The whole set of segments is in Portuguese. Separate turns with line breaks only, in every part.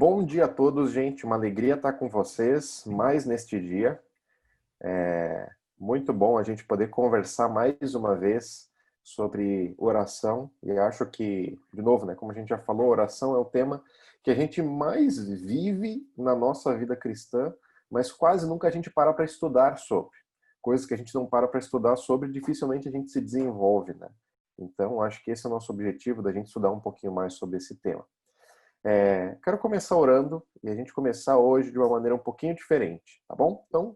Bom dia a todos, gente. Uma alegria estar com vocês mais neste dia. Muito bom a gente poder conversar mais uma vez sobre oração. E acho que, de novo, né, como a gente já falou, oração é o tema que a gente mais vive na nossa vida cristã, mas quase nunca a gente para estudar sobre. Coisas que a gente não para estudar sobre, dificilmente a gente se desenvolve, né? Então, acho que esse é o nosso objetivo, da gente estudar um pouquinho mais sobre esse tema. Quero começar orando e a gente começar hoje de uma maneira um pouquinho diferente, tá bom? Então,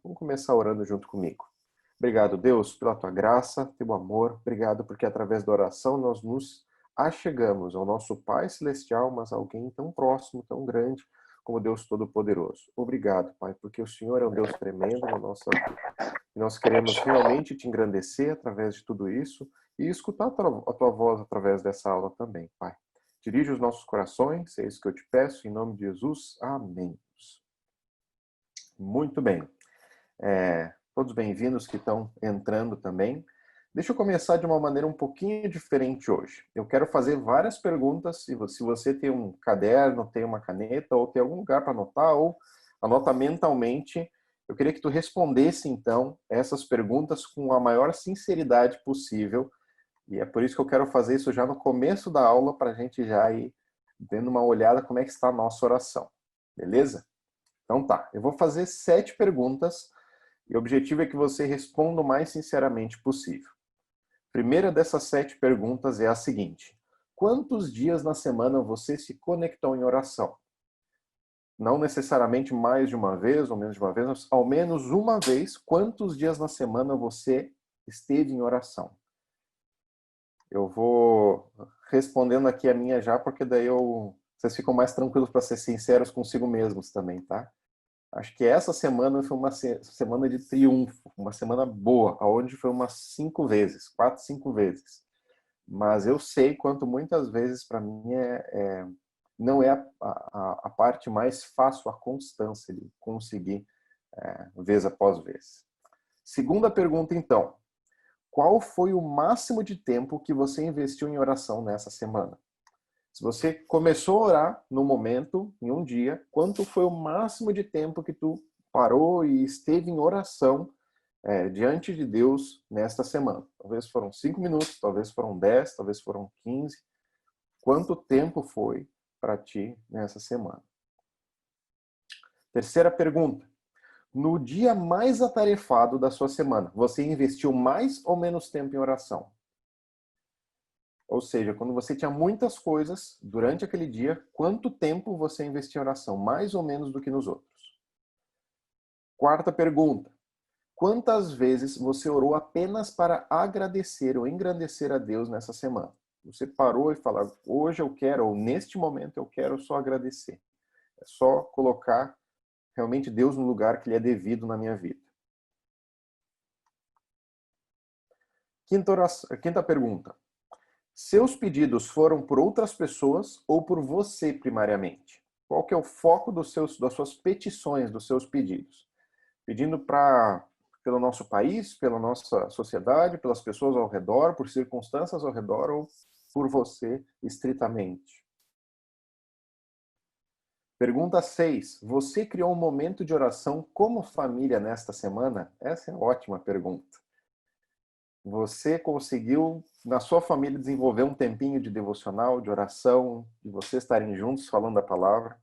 vamos começar orando junto comigo. Obrigado, Deus, pela tua graça, teu amor. Obrigado porque através da oração nós nos achegamos ao nosso Pai Celestial, mas alguém tão próximo, tão grande como Deus Todo-Poderoso. Obrigado, Pai, porque o Senhor é um Deus tremendo na nossa vida. E nós queremos realmente te engrandecer através de tudo isso e escutar a tua voz através dessa aula também, Pai. Dirige os nossos corações, é isso que eu te peço, em nome de Jesus. Amém. Muito bem. Todos bem-vindos que estão entrando também. Deixa eu começar de uma maneira um pouquinho diferente hoje. Eu quero fazer várias perguntas. Se você tem um caderno, tem uma caneta, ou tem algum lugar para anotar, ou anota mentalmente, eu queria que tu respondesse, então, essas perguntas com a maior sinceridade possível. E é por isso que eu quero fazer isso já no começo da aula, para a gente já ir dando uma olhada como é que está a nossa oração. Beleza? Então tá, eu vou fazer 7 perguntas e o objetivo é que você responda o mais sinceramente possível. A primeira dessas 7 perguntas é a seguinte: quantos dias na semana você se conectou em oração? Não necessariamente mais de uma vez ou menos de uma vez, mas ao menos uma vez. Quantos dias na semana você esteve em oração? Eu vou respondendo aqui a minha já, porque daí vocês ficam mais tranquilos para ser sinceros consigo mesmos também, tá? Acho que essa semana foi uma semana de triunfo, uma semana boa, aonde foi umas 5 vezes, 4, 5 vezes. Mas eu sei quanto muitas vezes para mim não é a parte mais fácil, a constância de conseguir vez após vez. Segunda pergunta, então. Qual foi o máximo de tempo que você investiu em oração nessa semana? Se você começou a orar no momento, em um dia, quanto foi o máximo de tempo que tu parou e esteve em oração diante de Deus nesta semana? Talvez foram 5 minutos, talvez foram 10, talvez foram 15. Quanto tempo foi para ti nessa semana? Terceira pergunta. No dia mais atarefado da sua semana, você investiu mais ou menos tempo em oração? Ou seja, quando você tinha muitas coisas durante aquele dia, quanto tempo você investiu em oração? Mais ou menos do que nos outros. Quarta pergunta. Quantas vezes você orou apenas para agradecer ou engrandecer a Deus nessa semana? Você parou e falou, hoje eu quero, ou neste momento eu quero só agradecer. É só colocar realmente Deus no lugar que lhe é devido na minha vida. Quinta pergunta. Seus pedidos foram por outras pessoas ou por você primariamente? Qual que é o foco das suas petições, dos seus pedidos? Pedindo pelo nosso país, pela nossa sociedade, pelas pessoas ao redor, por circunstâncias ao redor ou por você estritamente? Pergunta 6. Você criou um momento de oração como família nesta semana? Essa é uma ótima pergunta. Você conseguiu, na sua família, desenvolver um tempinho de devocional, de oração, de vocês estarem juntos falando a palavra?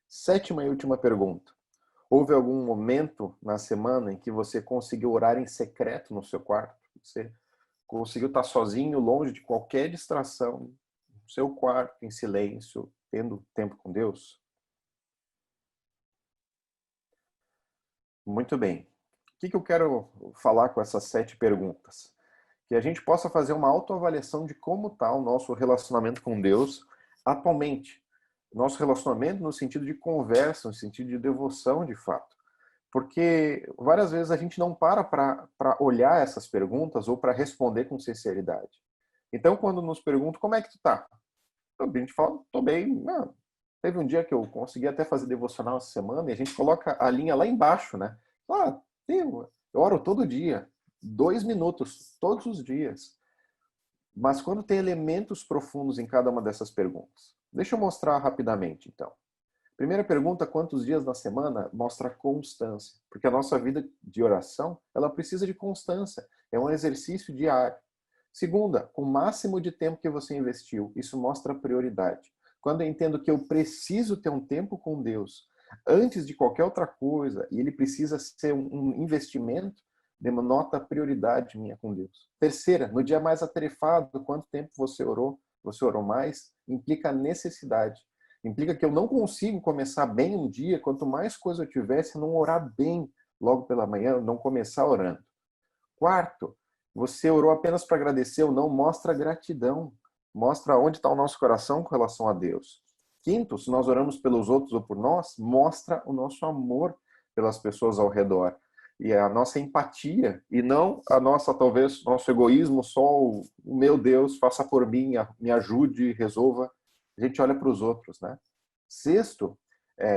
Sétima e última pergunta. Houve algum momento na semana em que você conseguiu orar em secreto no seu quarto? Você conseguiu estar sozinho, longe de qualquer distração, no seu quarto, em silêncio, tendo tempo com Deus? Muito bem. O que eu quero falar com essas 7 perguntas? Que a gente possa fazer uma autoavaliação de como está o nosso relacionamento com Deus atualmente. Nosso relacionamento no sentido de conversa, no sentido de devoção, de fato. Porque várias vezes a gente não para olhar essas perguntas ou para responder com sinceridade. Então, quando nos perguntam, como é que tu tá? A gente fala, tô bem. Não, teve um dia que eu consegui até fazer devocional essa semana e a gente coloca a linha lá embaixo, né? Ah, eu oro todo dia, 2 minutos, todos os dias. Mas quando tem elementos profundos em cada uma dessas perguntas. Deixa eu mostrar rapidamente, então. Primeira pergunta, quantos dias na semana? Mostra constância. Porque a nossa vida de oração, ela precisa de constância. É um exercício diário. Segunda, o máximo de tempo que você investiu. Isso mostra prioridade. Quando eu entendo que eu preciso ter um tempo com Deus antes de qualquer outra coisa, e ele precisa ser um investimento, denota prioridade minha com Deus. Terceira, no dia mais atarefado, quanto tempo você orou? Você orou mais? Implica necessidade. Implica que eu não consigo começar bem um dia, quanto mais coisa eu tiver, se eu não orar bem logo pela manhã, não começar orando. Quarto, você orou apenas para agradecer ou não, mostra gratidão. Mostra onde está o nosso coração com relação a Deus. Quinto, se nós oramos pelos outros ou por nós, mostra o nosso amor pelas pessoas ao redor. E a nossa empatia, e não a nossa, talvez, nosso egoísmo, só o meu Deus, faça por mim, me ajude, resolva. A gente olha para os outros, né? Sexto,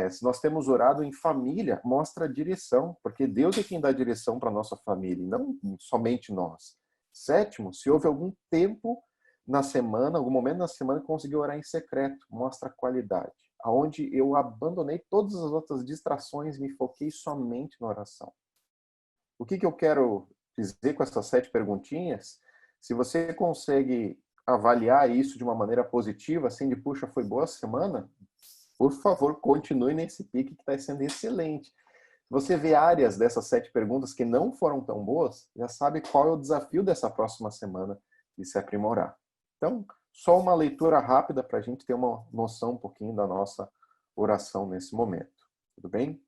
se nós temos orado em família, mostra a direção, porque Deus é quem dá direção para a nossa família, e não somente nós. Sétimo, se houve algum tempo na semana, algum momento na semana que consegui orar em secreto, mostra qualidade. Aonde eu abandonei todas as outras distrações e me foquei somente na oração. O que eu quero dizer com essas 7 perguntinhas? Se você consegue avaliar isso de uma maneira positiva, assim de puxa, foi boa semana, por favor, continue nesse pique que está sendo excelente. Se você vê áreas dessas 7 perguntas que não foram tão boas, já sabe qual é o desafio dessa próxima semana de se aprimorar. Então, só uma leitura rápida para a gente ter uma noção um pouquinho da nossa oração nesse momento. Tudo bem?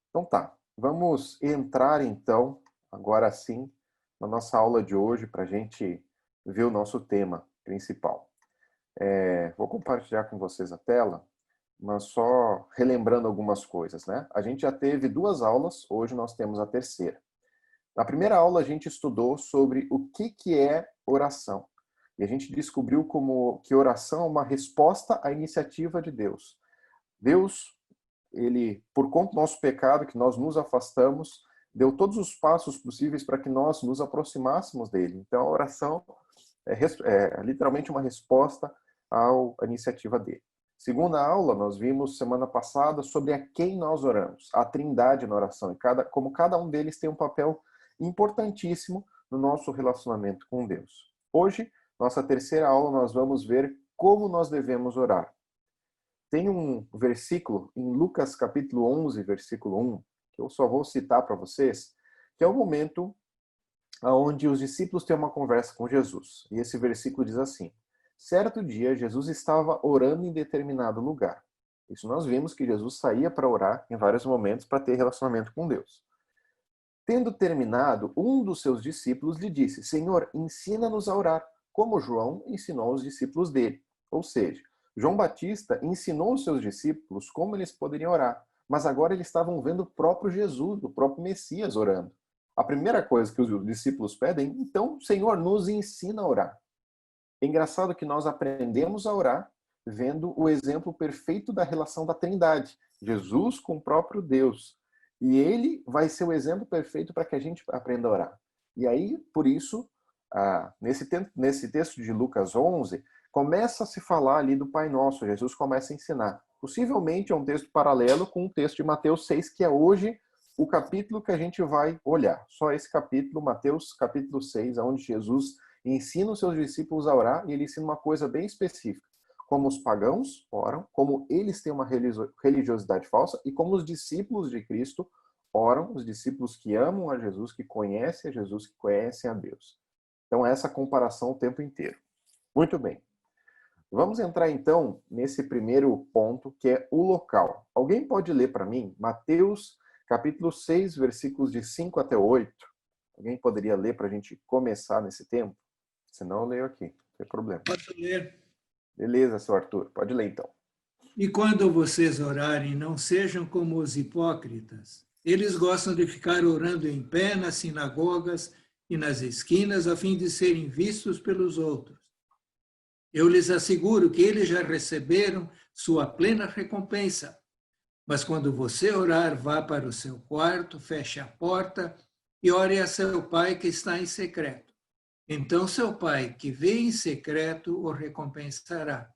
Então tá, vamos entrar então, agora sim, na nossa aula de hoje para a gente ver o nosso tema principal. Vou compartilhar com vocês a tela, mas só relembrando algumas coisas, né? A gente já teve 2 aulas, hoje nós temos a terceira. Na primeira aula a gente estudou sobre o que é oração. E a gente descobriu que oração é uma resposta à iniciativa de Deus. Deus, ele, por conta do nosso pecado, que nós nos afastamos, deu todos os passos possíveis para que nós nos aproximássemos dele. Então a oração é literalmente uma resposta à iniciativa dele. Segunda aula, nós vimos semana passada sobre a quem nós oramos, a Trindade na oração, e como cada um deles tem um papel importantíssimo no nosso relacionamento com Deus. Hoje, nossa terceira aula, nós vamos ver como nós devemos orar. Tem um versículo em Lucas capítulo 11, versículo 1, que eu só vou citar para vocês, que é o momento onde os discípulos têm uma conversa com Jesus. E esse versículo diz assim: certo dia, Jesus estava orando em determinado lugar. Isso nós vimos que Jesus saía para orar em vários momentos para ter relacionamento com Deus. Tendo terminado, um dos seus discípulos lhe disse: Senhor, ensina-nos a orar, como João ensinou os discípulos dele. Ou seja, João Batista ensinou os seus discípulos como eles poderiam orar, mas agora eles estavam vendo o próprio Jesus, o próprio Messias orando. A primeira coisa que os discípulos pedem, então, Senhor, nos ensina a orar. É engraçado que nós aprendemos a orar vendo o exemplo perfeito da relação da Trindade, Jesus com o próprio Deus. E ele vai ser o exemplo perfeito para que a gente aprenda a orar. E aí, por isso, nesse texto de Lucas 11, começa a se falar ali do Pai Nosso. Jesus começa a ensinar. Possivelmente é um texto paralelo com o texto de Mateus 6, que é hoje o capítulo que a gente vai olhar. Só esse capítulo, Mateus capítulo 6, onde Jesus ensina os seus discípulos a orar, e ele ensina uma coisa bem específica. Como os pagãos oram, como eles têm uma religiosidade falsa, e como os discípulos de Cristo oram, os discípulos que amam a Jesus, que conhecem a Jesus, que conhecem a Deus. Então, essa comparação o tempo inteiro. Muito bem. Vamos entrar, então, nesse primeiro ponto, que é o local. Alguém pode ler para mim Mateus capítulo 6, versículos de 5 até 8? Alguém poderia ler para a gente começar nesse tempo? Senão eu leio aqui, não tem problema.
Posso ler?
Beleza, seu Arthur. Pode ler, então.
E quando vocês orarem, não sejam como os hipócritas. Eles gostam de ficar orando em pé nas sinagogas e nas esquinas, a fim de serem vistos pelos outros. Eu lhes asseguro que eles já receberam sua plena recompensa. Mas quando você orar, vá para o seu quarto, feche a porta e ore a seu pai que está em secreto. Então seu Pai, que vê em secreto, o recompensará.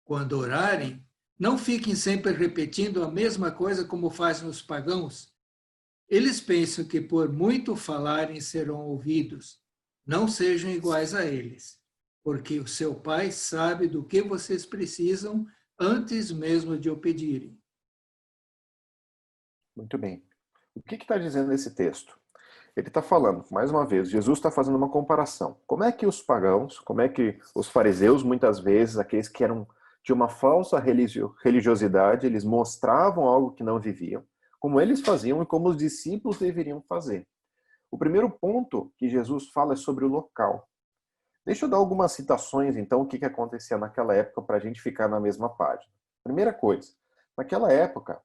Quando orarem, não fiquem sempre repetindo a mesma coisa como fazem os pagãos. Eles pensam que por muito falarem serão ouvidos. Não sejam iguais a eles, porque o seu Pai sabe do que vocês precisam antes mesmo de o pedirem.
Muito bem. O que está dizendo esse texto? Ele está falando, mais uma vez, Jesus está fazendo uma comparação. Como é que os pagãos, como é que os fariseus, muitas vezes, aqueles que eram de uma falsa religiosidade, eles mostravam algo que não viviam, como eles faziam e como os discípulos deveriam fazer. O primeiro ponto que Jesus fala é sobre o local. Deixa eu dar algumas citações, então, o que acontecia naquela época para a gente ficar na mesma página. Primeira coisa, naquela época,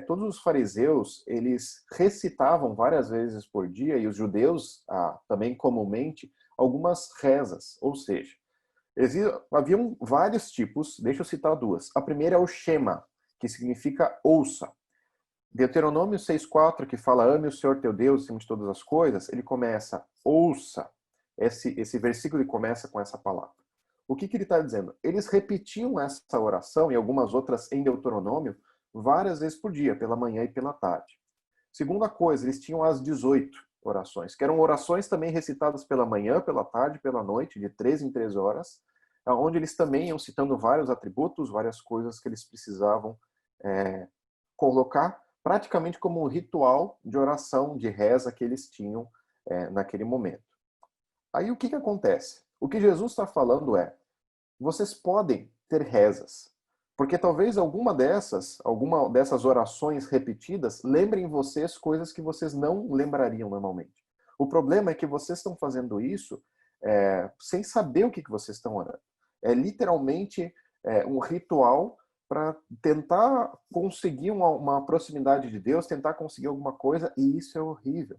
todos os fariseus, eles recitavam várias vezes por dia, e os judeus também comumente, algumas rezas, ou seja, haviam vários tipos, deixa eu citar duas. A primeira é o Shema, que significa ouça. Deuteronômio 6,4, que fala ame o Senhor teu Deus acima de todas as coisas, ele começa ouça. Esse versículo ele começa com essa palavra. O que ele está dizendo? Eles repetiam essa oração e algumas outras em Deuteronômio várias vezes por dia, pela manhã e pela tarde. Segunda coisa, eles tinham as 18 orações, que eram orações também recitadas pela manhã, pela tarde, pela noite, de 3 em 3 horas, onde eles também iam citando vários atributos, várias coisas que eles precisavam colocar praticamente como um ritual de oração, de reza que eles tinham naquele momento. Aí o que acontece? O que Jesus está falando é, vocês podem ter rezas, porque talvez alguma dessas orações repetidas lembrem vocês coisas que vocês não lembrariam normalmente. O problema é que vocês estão fazendo isso sem saber o que vocês estão orando. É literalmente um ritual para tentar conseguir uma proximidade de Deus, tentar conseguir alguma coisa, e isso é horrível.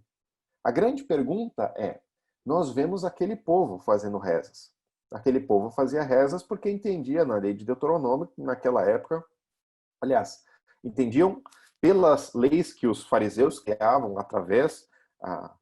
A grande pergunta é, nós vemos aquele povo fazendo rezas. Aquele povo fazia rezas porque entendia na lei de Deuteronômio, naquela época, aliás, entendiam pelas leis que os fariseus criavam através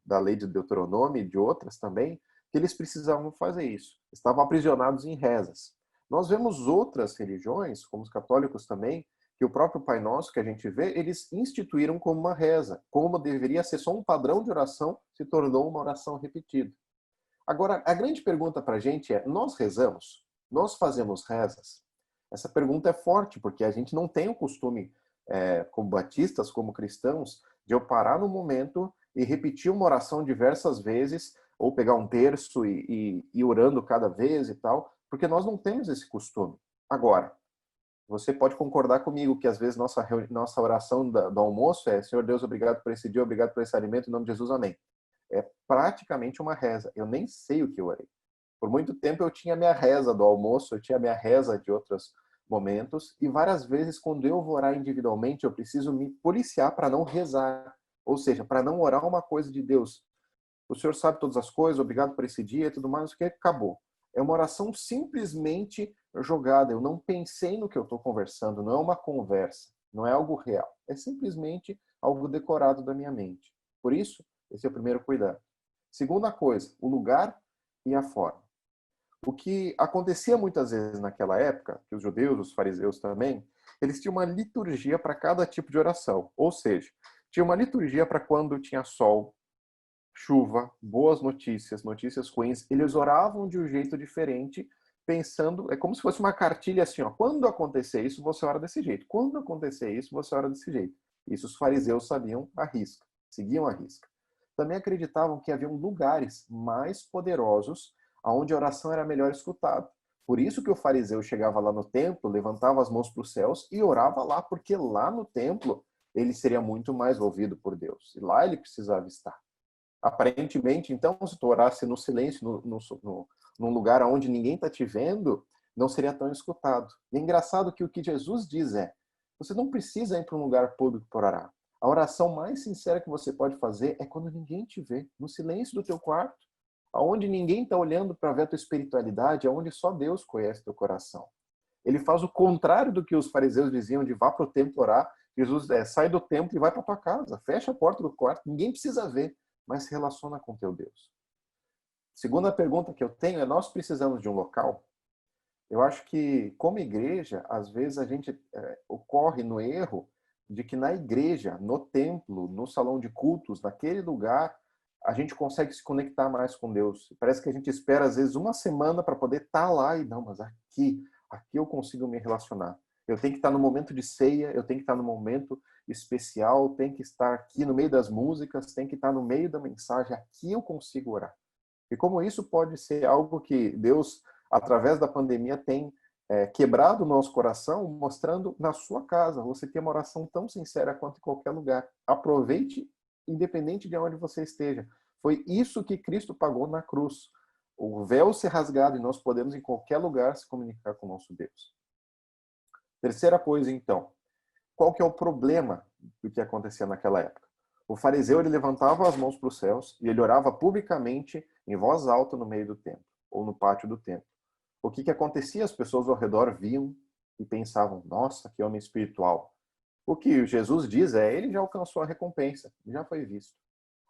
da lei de Deuteronômio e de outras também, que eles precisavam fazer isso. Estavam aprisionados em rezas. Nós vemos outras religiões, como os católicos também, que o próprio Pai Nosso que a gente vê, eles instituíram como uma reza. Como deveria ser só um padrão de oração, se tornou uma oração repetida. Agora, a grande pergunta para a gente é, nós rezamos? Nós fazemos rezas? Essa pergunta é forte, porque a gente não tem o costume, como batistas, como cristãos, de eu parar no momento e repetir uma oração diversas vezes, ou pegar um terço e ir orando cada vez e tal, porque nós não temos esse costume. Agora, você pode concordar comigo que às vezes nossa oração do almoço é Senhor Deus, obrigado por esse dia, obrigado por esse alimento, em nome de Jesus, amém. É praticamente uma reza. Eu nem sei o que eu orei. Por muito tempo eu tinha minha reza do almoço, eu tinha minha reza de outros momentos, e várias vezes quando eu vou orar individualmente, eu preciso me policiar para não rezar, ou seja, para não orar uma coisa de Deus. O Senhor sabe todas as coisas, obrigado por esse dia e tudo mais, o que acabou. É uma oração simplesmente jogada. Eu não pensei no que eu estou conversando, não é uma conversa, não é algo real. É simplesmente algo decorado da minha mente. Por isso, esse é o primeiro cuidado. Segunda coisa, o lugar e a forma. O que acontecia muitas vezes naquela época, que os judeus, os fariseus também, eles tinham uma liturgia para cada tipo de oração. Ou seja, tinha uma liturgia para quando tinha sol, chuva, boas notícias, notícias ruins. Eles oravam de um jeito diferente, pensando, é como se fosse uma cartilha assim, ó, quando acontecer isso, você ora desse jeito. Quando acontecer isso, você ora desse jeito. Isso os fariseus sabiam à risca, seguiam à risca. Também acreditavam que haviam lugares mais poderosos onde a oração era melhor escutada. Por isso que o fariseu chegava lá no templo, levantava as mãos para os céus e orava lá, porque lá no templo ele seria muito mais ouvido por Deus. E lá ele precisava estar. Aparentemente, então, se tu orasse no silêncio, num lugar onde ninguém está te vendo, não seria tão escutado. E é engraçado que o que Jesus diz é, você não precisa ir para um lugar público para orar. A oração mais sincera que você pode fazer é quando ninguém te vê, no silêncio do teu quarto, aonde ninguém está olhando para ver a tua espiritualidade, aonde só Deus conhece teu coração. Ele faz o contrário do que os fariseus diziam de vá para o templo orar. Jesus sai do templo e vai para tua casa, fecha a porta do quarto, ninguém precisa ver, mas se relaciona com teu Deus. Segunda pergunta que eu tenho é: nós precisamos de um local? Eu acho que, como igreja, às vezes a gente ocorre no erro de que na igreja, no templo, no salão de cultos, naquele lugar, a gente consegue se conectar mais com Deus. Parece que a gente espera, às vezes, uma semana para poder estar lá e não, mas aqui eu consigo me relacionar. Eu tenho que estar no momento de ceia, eu tenho que estar no momento especial, tenho que estar aqui no meio das músicas, tenho que estar no meio da mensagem, aqui eu consigo orar. E como isso pode ser algo que Deus, através da pandemia, tem quebrado o nosso coração, mostrando na sua casa. Você tem uma oração tão sincera quanto em qualquer lugar. Aproveite, independente de onde você esteja. Foi isso que Cristo pagou na cruz. O véu ser rasgado e nós podemos em qualquer lugar se comunicar com o nosso Deus. Terceira coisa, então. Qual que é o problema do que acontecia naquela época? O fariseu, ele levantava as mãos para os céus e ele orava publicamente, em voz alta, no meio do templo, ou no pátio do templo. O que acontecia? As pessoas ao redor viam e pensavam: nossa, que homem espiritual. O que Jesus diz é: ele já alcançou a recompensa, já foi visto.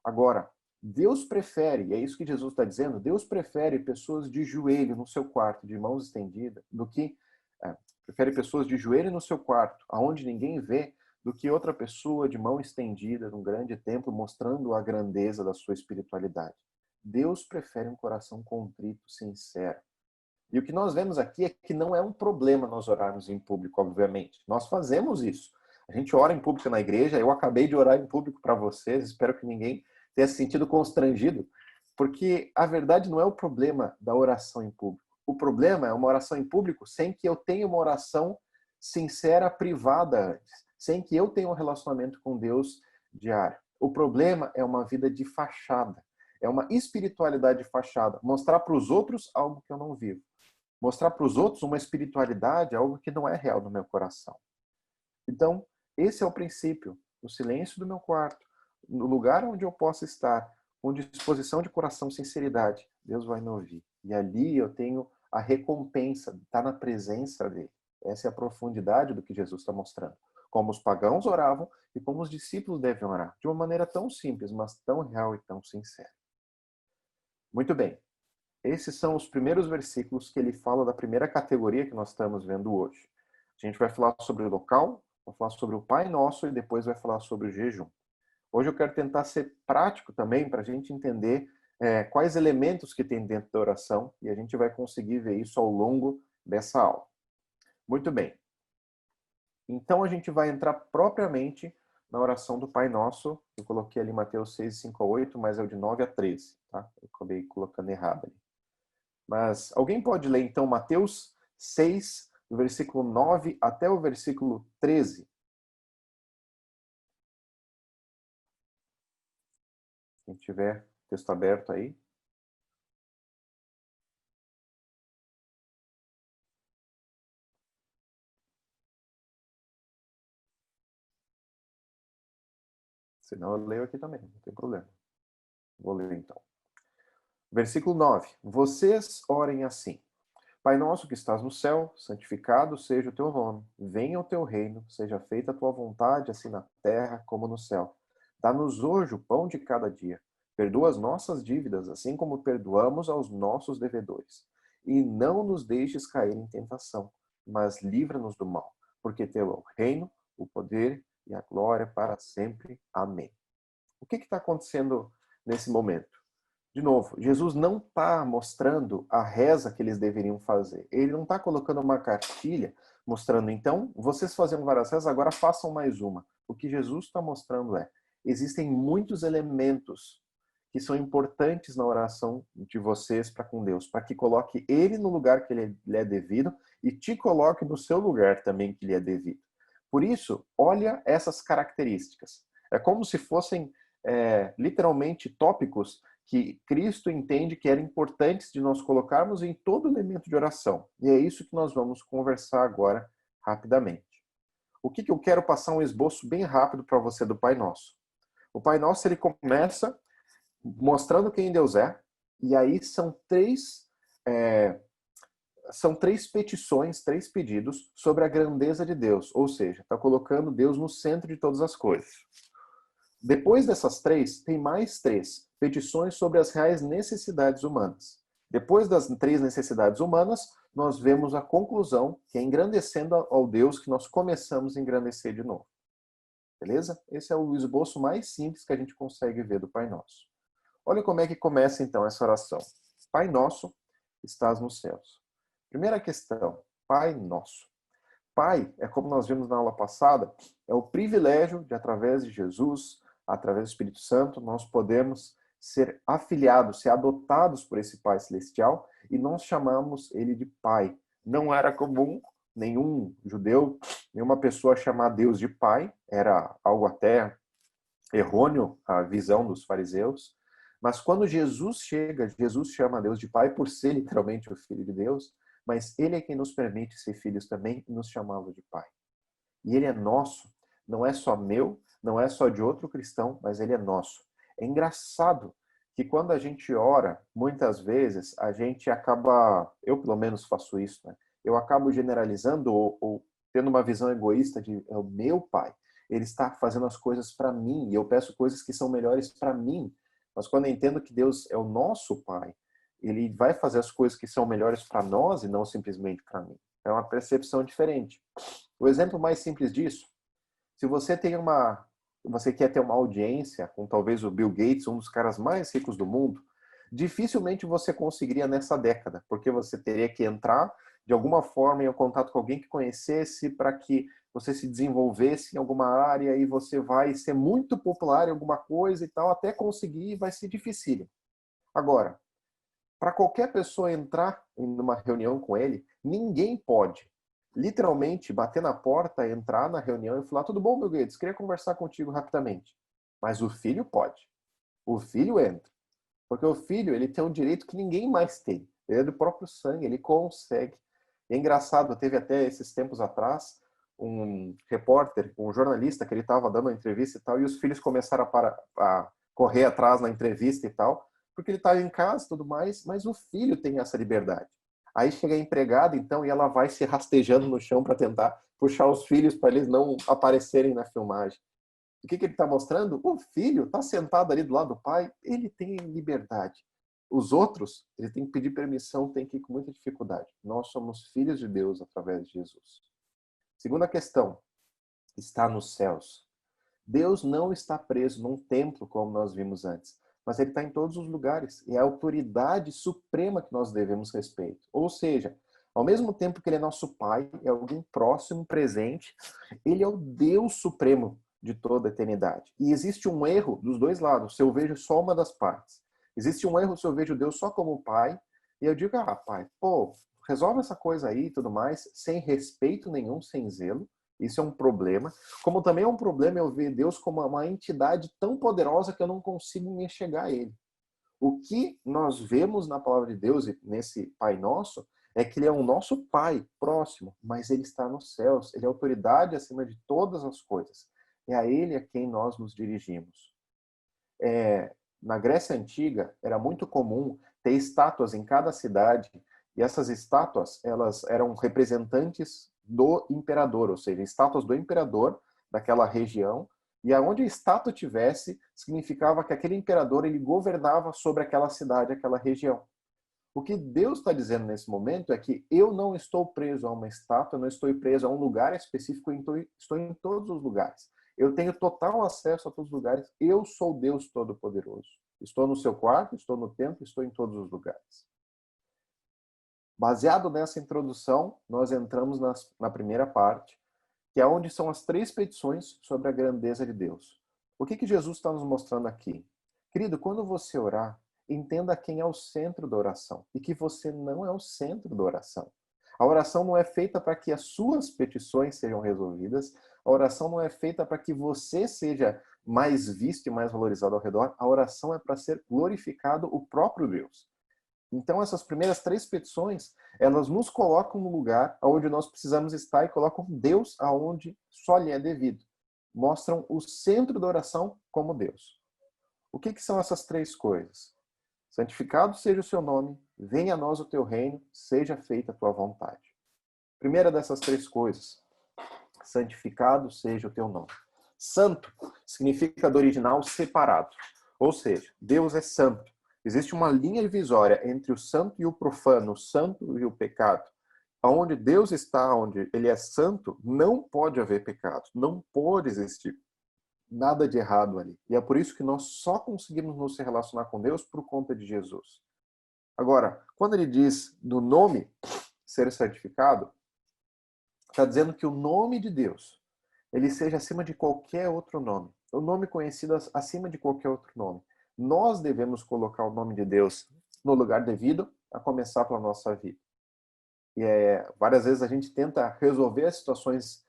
Agora, Deus prefere, e é isso que Jesus está dizendo, Deus prefere pessoas de joelho no seu quarto, de mãos estendidas, do que prefere pessoas de joelho no seu quarto, aonde ninguém vê, do que outra pessoa de mão estendida num grande templo mostrando a grandeza da sua espiritualidade. Deus prefere um coração contrito, sincero. E o que nós vemos aqui é que não é um problema nós orarmos em público, obviamente. Nós fazemos isso. A gente ora em público na igreja, eu acabei de orar em público para vocês, espero que ninguém tenha se sentido constrangido, porque a verdade não é o problema da oração em público. O problema é uma oração em público sem que eu tenha uma oração sincera, privada antes, sem que eu tenha um relacionamento com Deus diário. O problema é uma vida de fachada, é uma espiritualidade de fachada, mostrar para os outros algo que eu não vivo. Mostrar para os outros uma espiritualidade, algo que não é real no meu coração. Então, esse é o princípio. No silêncio do meu quarto, no lugar onde eu possa estar, com disposição de coração, sinceridade, Deus vai me ouvir. E ali eu tenho a recompensa de estar na presença dele. Essa é a profundidade do que Jesus está mostrando. Como os pagãos oravam e como os discípulos devem orar. De uma maneira tão simples, mas tão real e tão sincera. Muito bem. Esses são os primeiros versículos que ele fala da primeira categoria que nós estamos vendo hoje. A gente vai falar sobre o local, vai falar sobre o Pai Nosso e depois vai falar sobre o jejum. Hoje eu quero tentar ser prático também para a gente entender quais elementos que tem dentro da oração e a gente vai conseguir ver isso ao longo dessa aula. Muito bem. Então a gente vai entrar propriamente na oração do Pai Nosso. Eu coloquei ali Mateus 6, 5 a 8, mas é o de 9 a 13. Tá? Eu acabei colocando errado ali. Mas alguém pode ler então Mateus 6, do versículo 9 até o versículo 13? Quem tiver texto aberto aí. Senão eu leio aqui também, não tem problema. Vou ler então. Versículo 9. Vocês orem assim: Pai nosso que estás no céu, santificado seja o teu nome. Venha o teu reino, seja feita a tua vontade, assim na terra como no céu. Dá-nos hoje o pão de cada dia. Perdoa as nossas dívidas, assim como perdoamos aos nossos devedores. E não nos deixes cair em tentação, mas livra-nos do mal, porque teu é o reino, o poder e a glória para sempre. Amém. O que está acontecendo nesse momento? De novo, Jesus não está mostrando a reza que eles deveriam fazer. Ele não está colocando uma cartilha mostrando, então, vocês faziam várias rezas, agora façam mais uma. O que Jesus está mostrando existem muitos elementos que são importantes na oração de vocês para com Deus, para que coloque Ele no lugar que lhe é devido e te coloque no seu lugar também que lhe é devido. Por isso, olha essas características. É como se fossem literalmente tópicos que Cristo entende que eram importantes de nós colocarmos em todo elemento de oração. E é isso que nós vamos conversar agora rapidamente. O que eu quero passar um esboço bem rápido para você do Pai Nosso. O Pai Nosso, ele começa mostrando quem Deus é, e aí são três petições, três pedidos sobre a grandeza de Deus, ou seja, está colocando Deus no centro de todas as coisas. Depois dessas três, tem mais três. petições sobre as reais necessidades humanas. Depois das 3 necessidades humanas, nós vemos a conclusão, que é engrandecendo ao Deus que nós começamos a engrandecer de novo. Beleza? Esse é o esboço mais simples que a gente consegue ver do Pai Nosso. Olha como é que começa então essa oração. Pai Nosso, estás nos céus. Primeira questão, Pai Nosso. Pai, é como nós vimos na aula passada, é o privilégio de, através de Jesus, através do Espírito Santo, nós podemos ser afiliados, ser adotados por esse Pai Celestial e nós chamamos ele de Pai. Não era comum nenhum judeu, nenhuma pessoa chamar Deus de Pai, era algo até errôneo a visão dos fariseus, mas quando Jesus chega, Jesus chama Deus de Pai por ser literalmente o Filho de Deus, mas ele é quem nos permite ser filhos também e nos chamá-lo de Pai. E ele é nosso, não é só meu, não é só de outro cristão, mas ele é nosso. É engraçado que quando a gente ora, muitas vezes a gente acaba, eu pelo menos faço isso, né? Eu acabo generalizando ou tendo uma visão egoísta de é o meu pai, ele está fazendo as coisas para mim e eu peço coisas que são melhores para mim. Mas quando eu entendo que Deus é o nosso pai, ele vai fazer as coisas que são melhores para nós e não simplesmente para mim. É uma percepção diferente. O exemplo mais simples disso, se você quer ter uma audiência com talvez o Bill Gates, um dos caras mais ricos do mundo, dificilmente você conseguiria nessa década, porque você teria que entrar de alguma forma em contato com alguém que conhecesse para que você se desenvolvesse em alguma área e você vai ser muito popular em alguma coisa e tal, até conseguir vai ser difícil. Agora, para qualquer pessoa entrar em uma reunião com ele, ninguém pode literalmente bater na porta, entrar na reunião e falar: tudo bom, Bill Gates? Queria conversar contigo rapidamente. Mas o filho pode. O filho entra. Porque o filho, ele tem um direito que ninguém mais tem. Ele é do próprio sangue, ele consegue. E é engraçado, teve até esses tempos atrás um repórter, um jornalista que ele estava dando uma entrevista e tal, e os filhos começaram a correr atrás na entrevista e tal, porque ele estava em casa e tudo mais, mas o filho tem essa liberdade. Aí chega a empregada, então, e ela vai se rastejando no chão para tentar puxar os filhos para eles não aparecerem na filmagem. O que ele está mostrando? O filho está sentado ali do lado do pai, ele tem liberdade. Os outros, ele tem que pedir permissão, tem que ir com muita dificuldade. Nós somos filhos de Deus através de Jesus. Segunda questão, está nos céus. Deus não está preso num templo, como nós vimos antes, mas ele está em todos os lugares. E é a autoridade suprema que nós devemos respeito. Ou seja, ao mesmo tempo que ele é nosso pai, é alguém próximo, presente, ele é o Deus supremo de toda a eternidade. E existe um erro dos dois lados, se eu vejo só uma das partes. Existe um erro se eu vejo Deus só como pai, e eu digo: ah, pai, pô, resolve essa coisa aí e tudo mais, sem respeito nenhum, sem zelo. Isso é um problema. Como também é um problema eu ver Deus como uma entidade tão poderosa que eu não consigo me chegar a ele. O que nós vemos na palavra de Deus e nesse Pai Nosso é que ele é o nosso Pai próximo, mas ele está nos céus. Ele é autoridade acima de todas as coisas. É a ele a quem nós nos dirigimos. Na Grécia Antiga, era muito comum ter estátuas em cada cidade, e essas estátuas elas eram representantes do imperador, ou seja, estátuas do imperador daquela região, e aonde a estátua tivesse, significava que aquele imperador ele governava sobre aquela cidade, aquela região. O que Deus está dizendo nesse momento é que eu não estou preso a uma estátua, não estou preso a um lugar específico, estou em todos os lugares. Eu tenho total acesso a todos os lugares. Eu sou Deus Todo-Poderoso. Estou no seu quarto, estou no templo, estou em todos os lugares. Baseado nessa introdução, nós entramos na primeira parte, que é onde são as 3 petições sobre a grandeza de Deus. O que Jesus está nos mostrando aqui? Querido, quando você orar, entenda quem é o centro da oração e que você não é o centro da oração. A oração não é feita para que as suas petições sejam resolvidas, a oração não é feita para que você seja mais visto e mais valorizado ao redor, a oração é para ser glorificado o próprio Deus. Então, essas primeiras 3 petições, elas nos colocam no lugar onde nós precisamos estar e colocam Deus aonde só lhe é devido. Mostram o centro da oração como Deus. O que são essas 3 coisas? Santificado seja o seu nome, venha a nós o teu reino, seja feita a tua vontade. Primeira dessas 3 coisas, santificado seja o teu nome. Santo significa do original separado. Ou seja, Deus é santo. Existe uma linha divisória entre o santo e o profano, o santo e o pecado. Onde Deus está, onde Ele é santo, não pode haver pecado, não pode existir nada de errado ali. E é por isso que nós só conseguimos nos relacionar com Deus por conta de Jesus. Agora, quando ele diz do nome ser santificado, está dizendo que o nome de Deus, ele seja acima de qualquer outro nome. O nome conhecido acima de qualquer outro nome. Nós devemos colocar o nome de Deus no lugar devido, a começar pela nossa vida. E várias vezes a gente tenta resolver as situações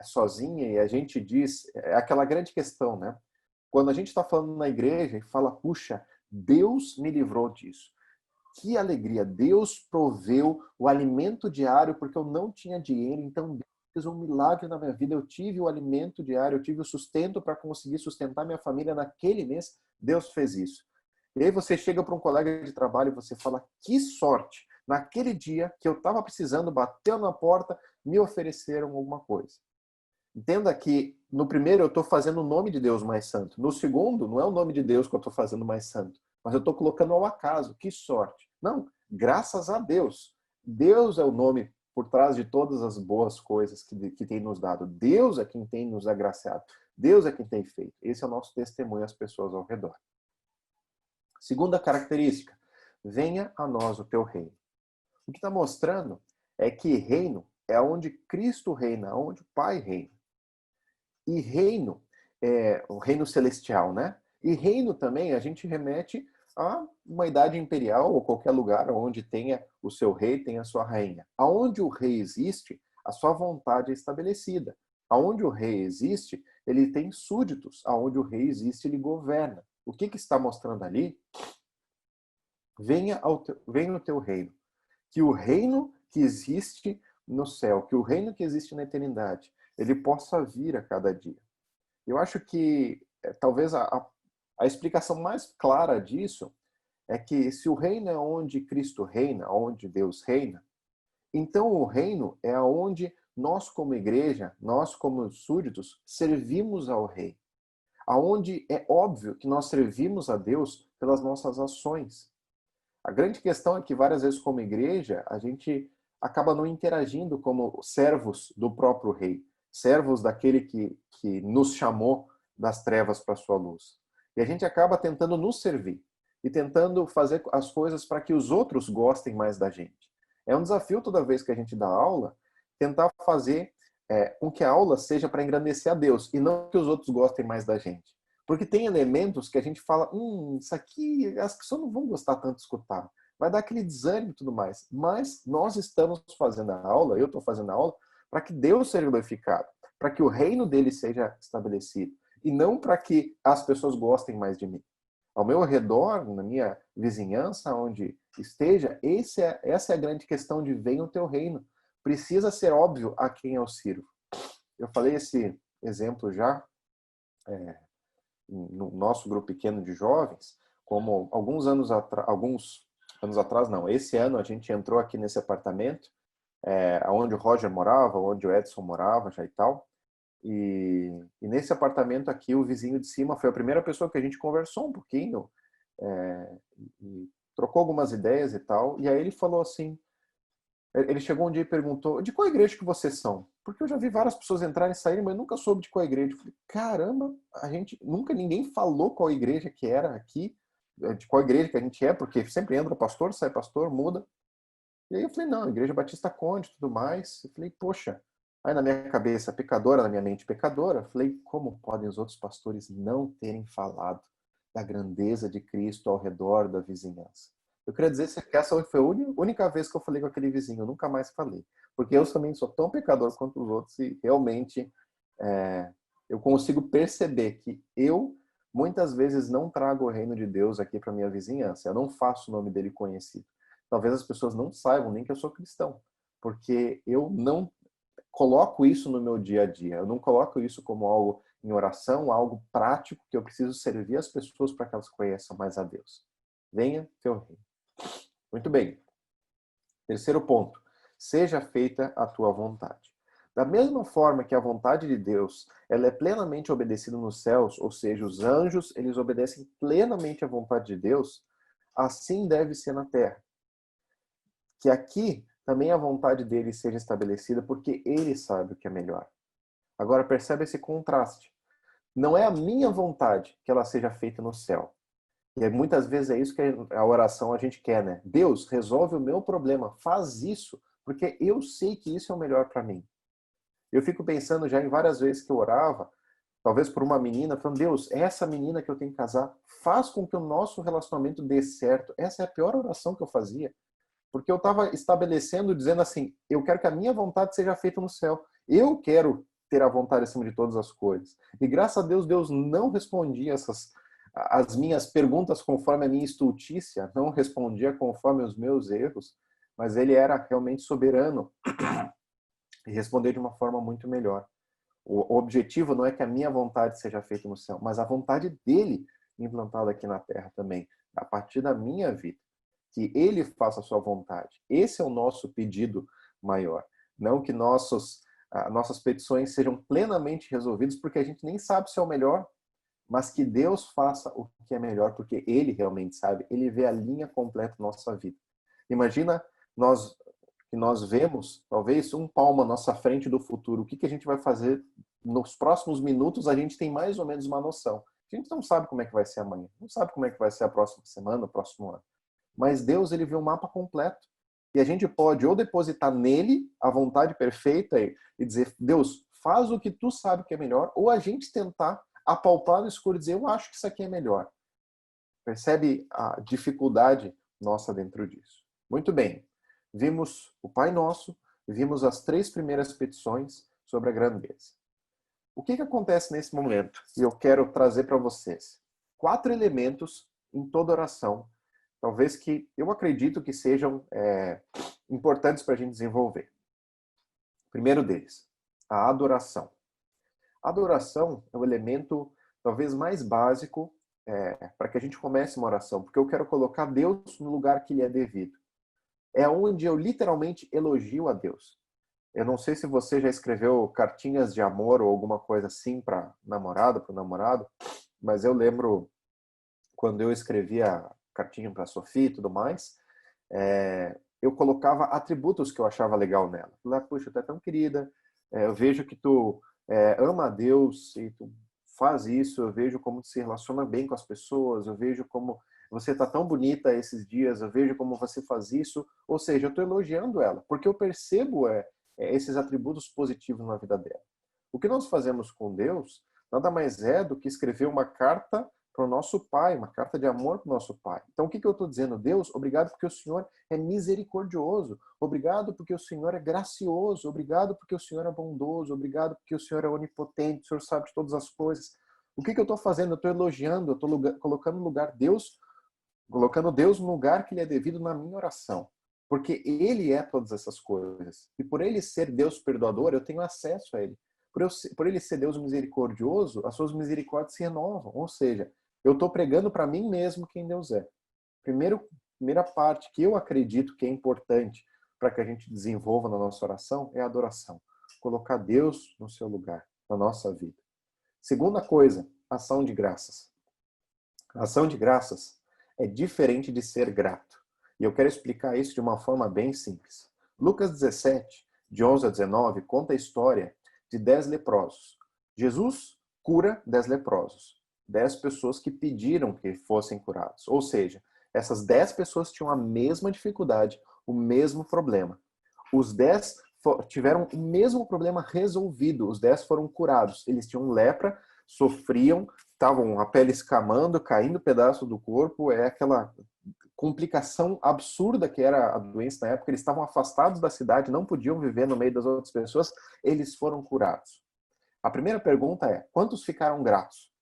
sozinha e a gente diz, é aquela grande questão, né? Quando a gente está falando na igreja e fala, puxa, Deus me livrou disso. Que alegria, Deus proveu o alimento diário porque eu não tinha dinheiro, então Deus fez um milagre na minha vida, eu tive o alimento diário, eu tive o sustento para conseguir sustentar minha família naquele mês, Deus fez isso. E aí você chega para um colega de trabalho e você fala, que sorte, naquele dia que eu estava precisando, bateu na porta, me ofereceram alguma coisa. Entenda que no primeiro eu estou fazendo o nome de Deus mais santo. No segundo, não é o nome de Deus que eu estou fazendo mais santo, mas eu estou colocando ao acaso. Que sorte. Não, graças a Deus. Deus é o nome por trás de todas as boas coisas que tem nos dado. Deus é quem tem nos agraciado. Deus é quem tem feito. Esse é o nosso testemunho às pessoas ao redor. Segunda característica, venha a nós o teu reino. O que está mostrando é que reino é onde Cristo reina, onde o Pai reina. E reino é o reino celestial, né? E reino também a gente remete a uma idade imperial ou qualquer lugar onde tenha o seu rei, tenha a sua rainha. Aonde o rei existe, a sua vontade é estabelecida. Aonde o rei existe, ele tem súditos. Aonde o rei existe, ele governa. O que está mostrando ali? Venha o teu reino. Que o reino que existe no céu, que o reino que existe na eternidade, ele possa vir a cada dia. Eu acho que talvez a explicação mais clara disso é que se o reino é onde Cristo reina, onde Deus reina, então o reino é onde nós como igreja, nós como súditos, servimos ao rei. Aonde é óbvio que nós servimos a Deus pelas nossas ações. A grande questão é que várias vezes como igreja, a gente acaba não interagindo como servos do próprio rei, servos daquele que nos chamou das trevas para a sua luz. E a gente acaba tentando nos servir e tentando fazer as coisas para que os outros gostem mais da gente. É um desafio toda vez que a gente dá aula, tentar fazer com que a aula seja para engrandecer a Deus e não que os outros gostem mais da gente. Porque tem elementos que a gente fala, isso aqui as pessoas não vão gostar tanto de escutar. Vai dar aquele desânimo e tudo mais. Mas nós estamos fazendo a aula, eu estou fazendo a aula, para que Deus seja glorificado, para que o reino dele seja estabelecido. E não para que as pessoas gostem mais de mim. Ao meu redor, na minha vizinhança, onde esteja, essa é a grande questão de venha o teu reino. Precisa ser óbvio a quem eu sirvo. Eu falei esse exemplo já no nosso grupo pequeno de jovens, como alguns anos atrás, não, esse ano a gente entrou aqui nesse apartamento, onde o Roger morava, onde o Edson morava já e tal, e nesse apartamento aqui, o vizinho de cima foi a primeira pessoa que a gente conversou um pouquinho, e trocou algumas ideias e tal, e aí ele falou assim, ele chegou um dia e perguntou, de qual igreja que vocês são? Porque eu já vi várias pessoas entrarem e saírem, mas nunca soube de qual igreja. Eu falei, caramba, ninguém falou qual igreja que era aqui, de qual igreja que a gente é, porque sempre entra pastor, sai pastor, muda. E aí eu falei, não, Igreja Batista Conde, tudo mais. Eu falei, poxa. Aí na minha cabeça, pecadora, na minha mente, pecadora. Eu falei, como podem os outros pastores não terem falado da grandeza de Cristo ao redor da vizinhança? Eu queria dizer que essa foi a única vez que eu falei com aquele vizinho, eu nunca mais falei. Porque eu também sou tão pecador quanto os outros e realmente eu consigo perceber que eu muitas vezes não trago o reino de Deus aqui para minha vizinhança. Eu não faço o nome dele conhecido. Talvez as pessoas não saibam nem que eu sou cristão, porque eu não coloco isso no meu dia a dia. Eu não coloco isso como algo em oração, algo prático que eu preciso servir as pessoas para que elas conheçam mais a Deus. Venha teu reino. Muito bem. Terceiro ponto. Seja feita a tua vontade. Da mesma forma que a vontade de Deus, ela é plenamente obedecida nos céus, ou seja, os anjos, eles obedecem plenamente à vontade de Deus, assim deve ser na terra. Que aqui também a vontade dele seja estabelecida, porque ele sabe o que é melhor. Agora percebe esse contraste. Não é a minha vontade que ela seja feita no céu. E muitas vezes é isso que a oração a gente quer, né? Deus, resolve o meu problema, faz isso, porque eu sei que isso é o melhor para mim. Eu fico pensando já em várias vezes que eu orava, talvez por uma menina, falando, Deus, essa menina que eu tenho que casar, faz com que o nosso relacionamento dê certo. Essa é a pior oração que eu fazia. Porque eu estava estabelecendo, dizendo assim, eu quero que a minha vontade seja feita no céu. Eu quero ter a vontade acima de todas as coisas. E graças a Deus, Deus não respondia as minhas perguntas conforme a minha estultícia, não respondia conforme os meus erros, mas ele era realmente soberano e responder de uma forma muito melhor. O objetivo não é que a minha vontade seja feita no céu, mas a vontade dele implantada aqui na terra também, a partir da minha vida. Que ele faça a sua vontade. Esse é o nosso pedido maior. Não que nossas petições sejam plenamente resolvidas, porque a gente nem sabe se é o melhor, mas que Deus faça o que é melhor, porque ele realmente sabe. Ele vê a linha completa da nossa vida. Imagina nós vemos, talvez, um palmo à nossa frente do futuro. O que a gente vai fazer nos próximos minutos, a gente tem mais ou menos uma noção. A gente não sabe como é que vai ser amanhã, não sabe como é que vai ser a próxima semana, o próximo ano. Mas Deus, ele vê um mapa completo. E a gente pode ou depositar nele a vontade perfeita e dizer, Deus, faz o que tu sabe que é melhor, ou a gente tentar apalpar no escuro e dizer, eu acho que isso aqui é melhor. Percebe a dificuldade nossa dentro disso? Muito bem. Vimos o Pai Nosso, vimos as 3 primeiras petições sobre a grandeza. O que acontece nesse momento? E eu quero trazer para vocês 4 elementos em toda oração, talvez que eu acredito que sejam importantes para a gente desenvolver. O primeiro deles, a adoração. A adoração é o elemento talvez mais básico para que a gente comece uma oração, porque eu quero colocar Deus no lugar que lhe é devido. É onde eu literalmente elogio a Deus. Eu não sei se você já escreveu cartinhas de amor ou alguma coisa assim para namorada, para o namorado, mas eu lembro quando eu escrevia cartinha para a Sofia e tudo mais, eu colocava atributos que eu achava legal nela. Falei, puxa, tu é tão querida, eu vejo que tu ama a Deus e tu faz isso, eu vejo como tu se relaciona bem com as pessoas, eu vejo como você está tão bonita esses dias, eu vejo como você faz isso, ou seja, eu estou elogiando ela, porque eu percebo esses atributos positivos na vida dela. O que nós fazemos com Deus nada mais é do que escrever uma carta para o nosso Pai, uma carta de amor para o nosso Pai. Então, o que eu estou dizendo? Deus, obrigado porque o Senhor é misericordioso, obrigado porque o Senhor é gracioso, obrigado porque o Senhor é bondoso, obrigado porque o Senhor é onipotente, o Senhor sabe de todas as coisas. O que eu estou fazendo? Eu estou elogiando, eu estou colocando no lugar Deus, colocando Deus no lugar que lhe é devido na minha oração. Porque Ele é todas essas coisas. E por Ele ser Deus perdoador, eu tenho acesso a Ele. Por Ele ser Deus misericordioso, as suas misericórdias se renovam. Ou seja, eu estou pregando para mim mesmo quem Deus é. Primeira parte que eu acredito que é importante para que a gente desenvolva na nossa oração é a adoração. Colocar Deus no seu lugar, na nossa vida. Segunda coisa, ação de graças. A ação de graças é diferente de ser grato. E eu quero explicar isso de uma forma bem simples. Lucas 17, de 11 a 19, conta a história de 10 leprosos. Jesus cura 10 leprosos. 10 pessoas que pediram que fossem curados. Ou seja, essas 10 pessoas tinham a mesma dificuldade, o mesmo problema. Os 10 tiveram o mesmo problema resolvido. Os 10 foram curados. Eles tinham lepra, sofriam, estavam a pele escamando, caindo pedaço do corpo. É aquela complicação absurda que era a doença na época. Eles estavam afastados da cidade, não podiam viver no meio das outras pessoas. Eles foram curados. A primeira pergunta é, quantos ficaram gratos?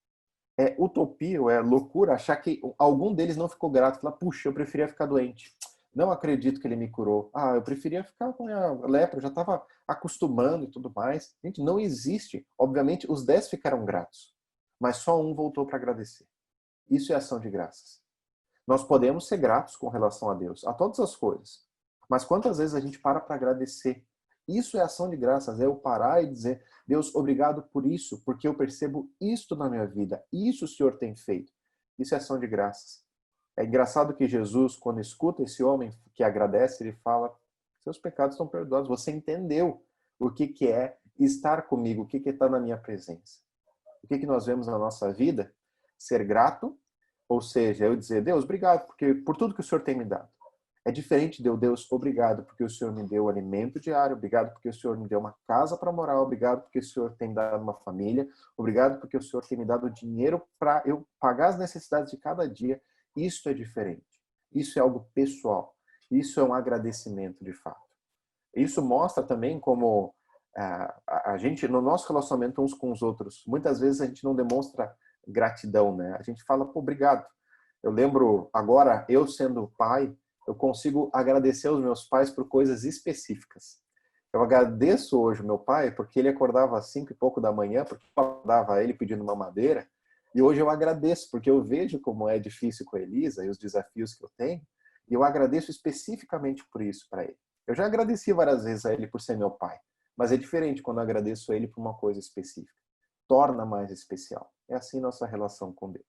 É utopia ou é loucura achar que algum deles não ficou grato. Falar, puxa, eu preferia ficar doente. Não acredito que ele me curou. Eu preferia ficar com a lepra, eu já estava acostumando e tudo mais. Gente, não existe. Obviamente, os 10 ficaram gratos, mas só um voltou para agradecer. Isso é ação de graças. Nós podemos ser gratos com relação a Deus, a todas as coisas. Mas quantas vezes a gente para agradecer Isso é ação de graças, é eu parar e dizer, Deus, obrigado por isso, porque eu percebo isto na minha vida, isso o Senhor tem feito. Isso é ação de graças. É engraçado que Jesus, quando escuta esse homem que agradece, ele fala, seus pecados estão perdoados, você entendeu o que é estar comigo, o que é estar na minha presença. O que nós vemos na nossa vida? Ser grato, ou seja, eu dizer, Deus, obrigado por tudo que o Senhor tem me dado. É diferente de eu, Deus, obrigado porque o Senhor me deu alimento diário, obrigado porque o Senhor me deu uma casa para morar, obrigado porque o Senhor tem me dado uma família, obrigado porque o Senhor tem me dado dinheiro para eu pagar as necessidades de cada dia. Isso é diferente. Isso é algo pessoal. Isso é um agradecimento de fato. Isso mostra também como a gente, no nosso relacionamento uns com os outros, muitas vezes a gente não demonstra gratidão, né? A gente fala, pô, obrigado. Eu lembro agora, eu sendo pai, eu consigo agradecer aos meus pais por coisas específicas. Eu agradeço hoje o meu pai porque ele acordava às 5 e pouco da manhã, porque eu acordava ele pedindo mamadeira, e hoje eu agradeço porque eu vejo como é difícil com a Elisa e os desafios que eu tenho, e eu agradeço especificamente por isso para ele. Eu já agradeci várias vezes a ele por ser meu pai, mas é diferente quando eu agradeço a ele por uma coisa específica. Torna mais especial. É assim nossa relação com Deus.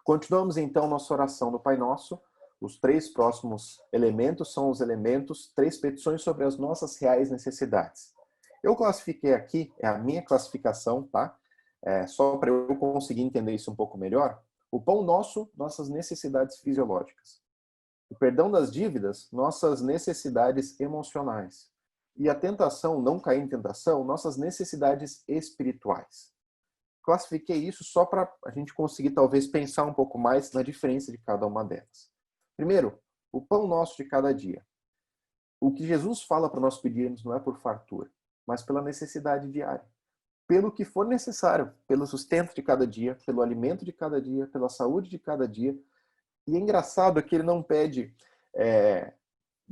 Continuamos então nossa oração do Pai Nosso. Os 3 próximos elementos são os elementos, 3 petições sobre as nossas reais necessidades. Eu classifiquei aqui, é a minha classificação, tá? Só para eu conseguir entender isso um pouco melhor. O pão nosso, nossas necessidades fisiológicas. O perdão das dívidas, nossas necessidades emocionais. E a tentação, não cair em tentação, nossas necessidades espirituais. Classifiquei isso só para a gente conseguir talvez pensar um pouco mais na diferença de cada uma delas. Primeiro, o pão nosso de cada dia. O que Jesus fala para nós pedirmos não é por fartura, mas pela necessidade diária. Pelo que for necessário, pelo sustento de cada dia, pelo alimento de cada dia, pela saúde de cada dia. E é engraçado que ele não pede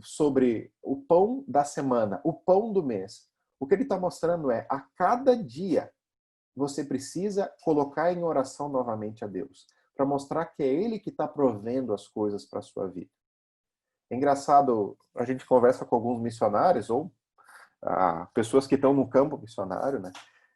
sobre o pão da semana, o pão do mês. O que ele está mostrando é, a cada dia, você precisa colocar em oração novamente a Deus, para mostrar que é Ele que está provendo as coisas para a sua vida. É engraçado, a gente conversa com alguns missionários, ou pessoas que estão no campo missionário, né?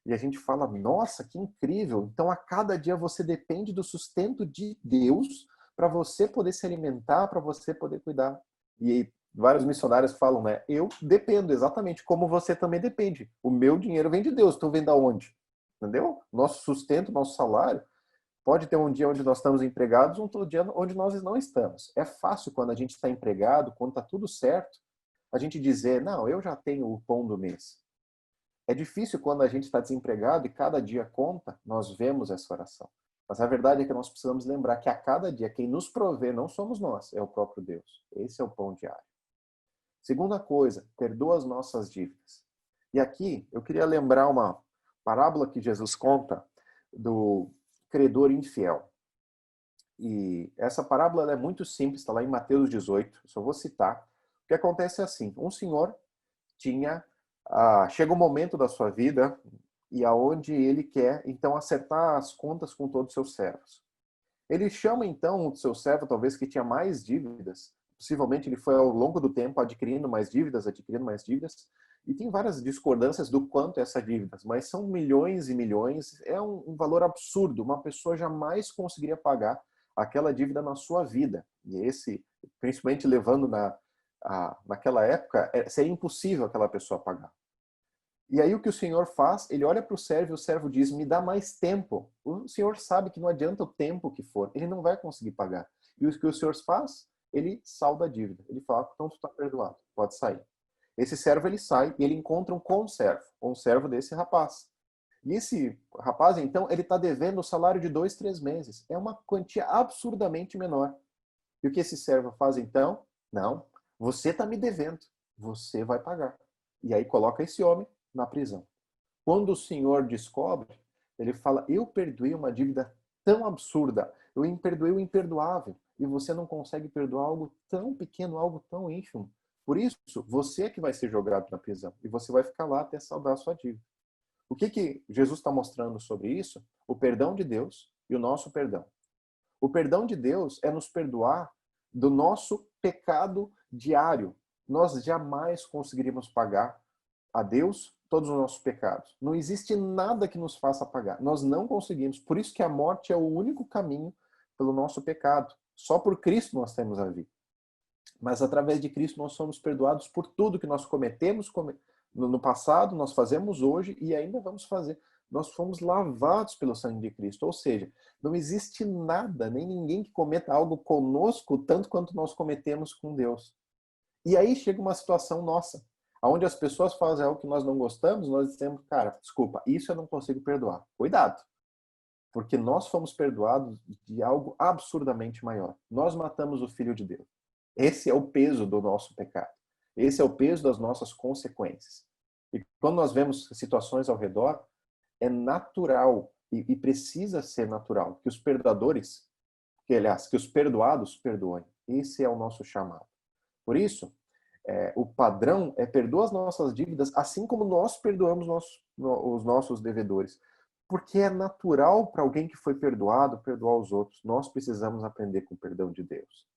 E a gente fala, nossa, que incrível! Então, a cada dia você depende do sustento de Deus para você poder se alimentar, para você poder cuidar. E vários missionários falam, né? Eu dependo, exatamente como você também depende. O meu dinheiro vem de Deus, tu vem da onde? Entendeu? Nosso sustento, nosso salário, pode ter um dia onde nós estamos empregados, outro dia onde nós não estamos. É fácil quando a gente está empregado, quando está tudo certo, a gente dizer, não, eu já tenho o pão do mês. É difícil quando a gente está desempregado e cada dia conta, nós vemos essa oração. Mas a verdade é que nós precisamos lembrar que a cada dia quem nos provê não somos nós, é o próprio Deus. Esse é o pão diário. Segunda coisa, perdoa as nossas dívidas. E aqui eu queria lembrar uma parábola que Jesus conta do credor infiel. E essa parábola é muito simples, está lá em Mateus 18, só vou citar. O que acontece é assim, um senhor chega um momento da sua vida e aonde ele quer então acertar as contas com todos os seus servos. Ele chama então o seu servo, talvez que tinha mais dívidas, possivelmente ele foi ao longo do tempo adquirindo mais dívidas, e tem várias discordâncias do quanto é essa dívida, mas são milhões e milhões, é um valor absurdo, uma pessoa jamais conseguiria pagar aquela dívida na sua vida. E esse, principalmente levando naquela época, seria impossível aquela pessoa pagar. E aí o que o Senhor faz? Ele olha para o servo e o servo diz, me dá mais tempo. O Senhor sabe que não adianta o tempo que for, ele não vai conseguir pagar. E o que o Senhor faz? Ele salda a dívida. Ele fala, então tu está perdoado, pode sair. Esse servo ele sai e ele encontra um conservo desse rapaz. E esse rapaz, então, ele está devendo o salário de 2, 3 meses. É uma quantia absurdamente menor. E o que esse servo faz então? Não, você está me devendo, você vai pagar. E aí coloca esse homem na prisão. Quando o Senhor descobre, ele fala, eu perdoei uma dívida tão absurda, eu perdoei o imperdoável, e você não consegue perdoar algo tão pequeno, algo tão ínfimo. Por isso, você é que vai ser jogado na prisão, e você vai ficar lá até saldar a sua dívida. O que Jesus está mostrando sobre isso? O perdão de Deus e o nosso perdão. O perdão de Deus é nos perdoar do nosso pecado diário, nós jamais conseguiríamos pagar a Deus todos os nossos pecados. Não existe nada que nos faça pagar. Nós não conseguimos. Por isso que a morte é o único caminho pelo nosso pecado. Só por Cristo nós temos a vida. Mas através de Cristo nós somos perdoados por tudo que nós cometemos no passado, nós fazemos hoje e ainda vamos fazer. Nós fomos lavados pelo sangue de Cristo. Ou seja, não existe nada, nem ninguém que cometa algo conosco tanto quanto nós cometemos com Deus. E aí chega uma situação nossa, onde as pessoas fazem algo que nós não gostamos, nós dizemos, cara, desculpa, isso eu não consigo perdoar. Cuidado, porque nós fomos perdoados de algo absurdamente maior. Nós matamos o Filho de Deus. Esse é o peso do nosso pecado. Esse é o peso das nossas consequências. E quando nós vemos situações ao redor, é natural e precisa ser natural que os perdoadores, que os perdoados perdoem. Esse é o nosso chamado. Por isso, o padrão é perdoar as nossas dívidas, assim como nós perdoamos os nossos devedores. Porque é natural para alguém que foi perdoado perdoar os outros. Nós precisamos aprender com o perdão de Deus.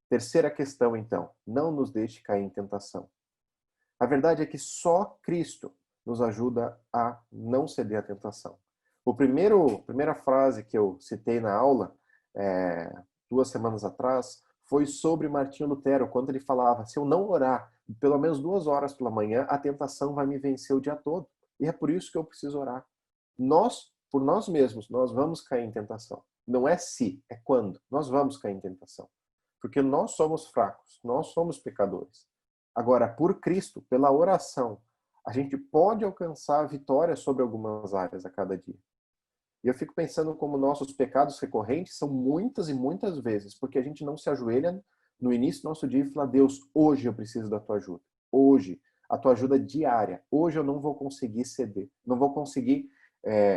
Terceira questão, então, não nos deixe cair em tentação. A verdade é que só Cristo nos ajuda a não ceder à tentação. Primeira frase que eu citei na aula, 2 semanas atrás, foi sobre Martinho Lutero, quando ele falava, se eu não orar pelo menos 2 horas pela manhã, a tentação vai me vencer o dia todo. E é por isso que eu preciso orar. Nós, por nós mesmos, nós vamos cair em tentação. Não é se, é quando. Nós vamos cair em tentação. Porque nós somos fracos, nós somos pecadores. Agora, por Cristo, pela oração, a gente pode alcançar a vitória sobre algumas áreas a cada dia. E eu fico pensando como nossos pecados recorrentes são muitas e muitas vezes, porque a gente não se ajoelha no início do nosso dia e fala, Deus, hoje eu preciso da tua ajuda. Hoje, a tua ajuda diária. Hoje eu não vou conseguir ceder. Não vou conseguir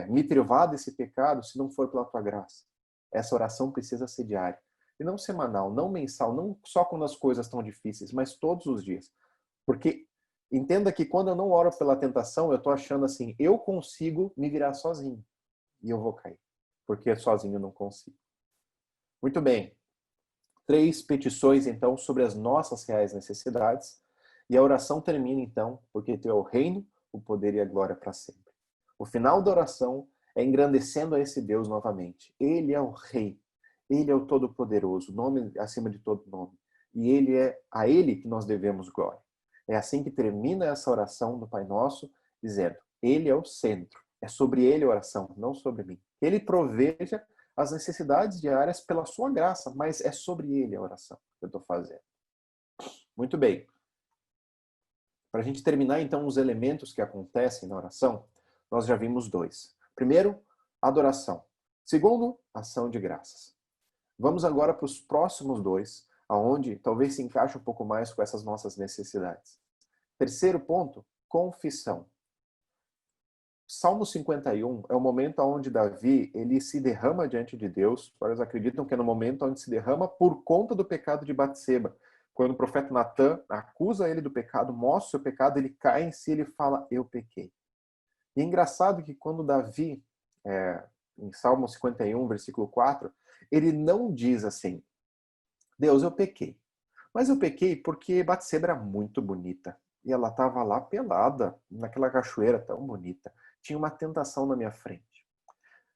me privar desse pecado se não for pela tua graça. Essa oração precisa ser diária. E não semanal, não mensal, não só quando as coisas estão difíceis, mas todos os dias. Porque entenda que quando eu não oro pela tentação, eu estou achando assim, eu consigo me virar sozinho. E eu vou cair. Porque sozinho eu não consigo. Muito bem. 3 petições, então, sobre as nossas reais necessidades. E a oração termina, então, porque teu é o reino, o poder e a glória para sempre. O final da oração é engrandecendo a esse Deus novamente. Ele é o Rei. Ele é o Todo-Poderoso, nome acima de todo nome. E a Ele que nós devemos glória. É assim que termina essa oração do Pai Nosso, dizendo, Ele é o centro. É sobre Ele a oração, não sobre mim. Ele proveja as necessidades diárias pela sua graça, mas é sobre Ele a oração que eu estou fazendo. Muito bem. Para a gente terminar, então, os elementos que acontecem na oração, nós já vimos 2. Primeiro, adoração. Segundo, ação de graças. Vamos agora para os próximos 2, aonde talvez se encaixe um pouco mais com essas nossas necessidades. Terceiro ponto, confissão. Salmo 51 é o momento onde Davi ele se derrama diante de Deus. Vários acreditam que é no momento onde se derrama por conta do pecado de Batseba. Quando o profeta Natan acusa ele do pecado, mostra o seu pecado, ele cai em si e ele fala, eu pequei. E é engraçado que quando Davi, em Salmo 51, versículo 4, ele não diz assim, Deus, eu pequei. Mas eu pequei porque Batseba era muito bonita. E ela estava lá pelada, naquela cachoeira tão bonita. Tinha uma tentação na minha frente.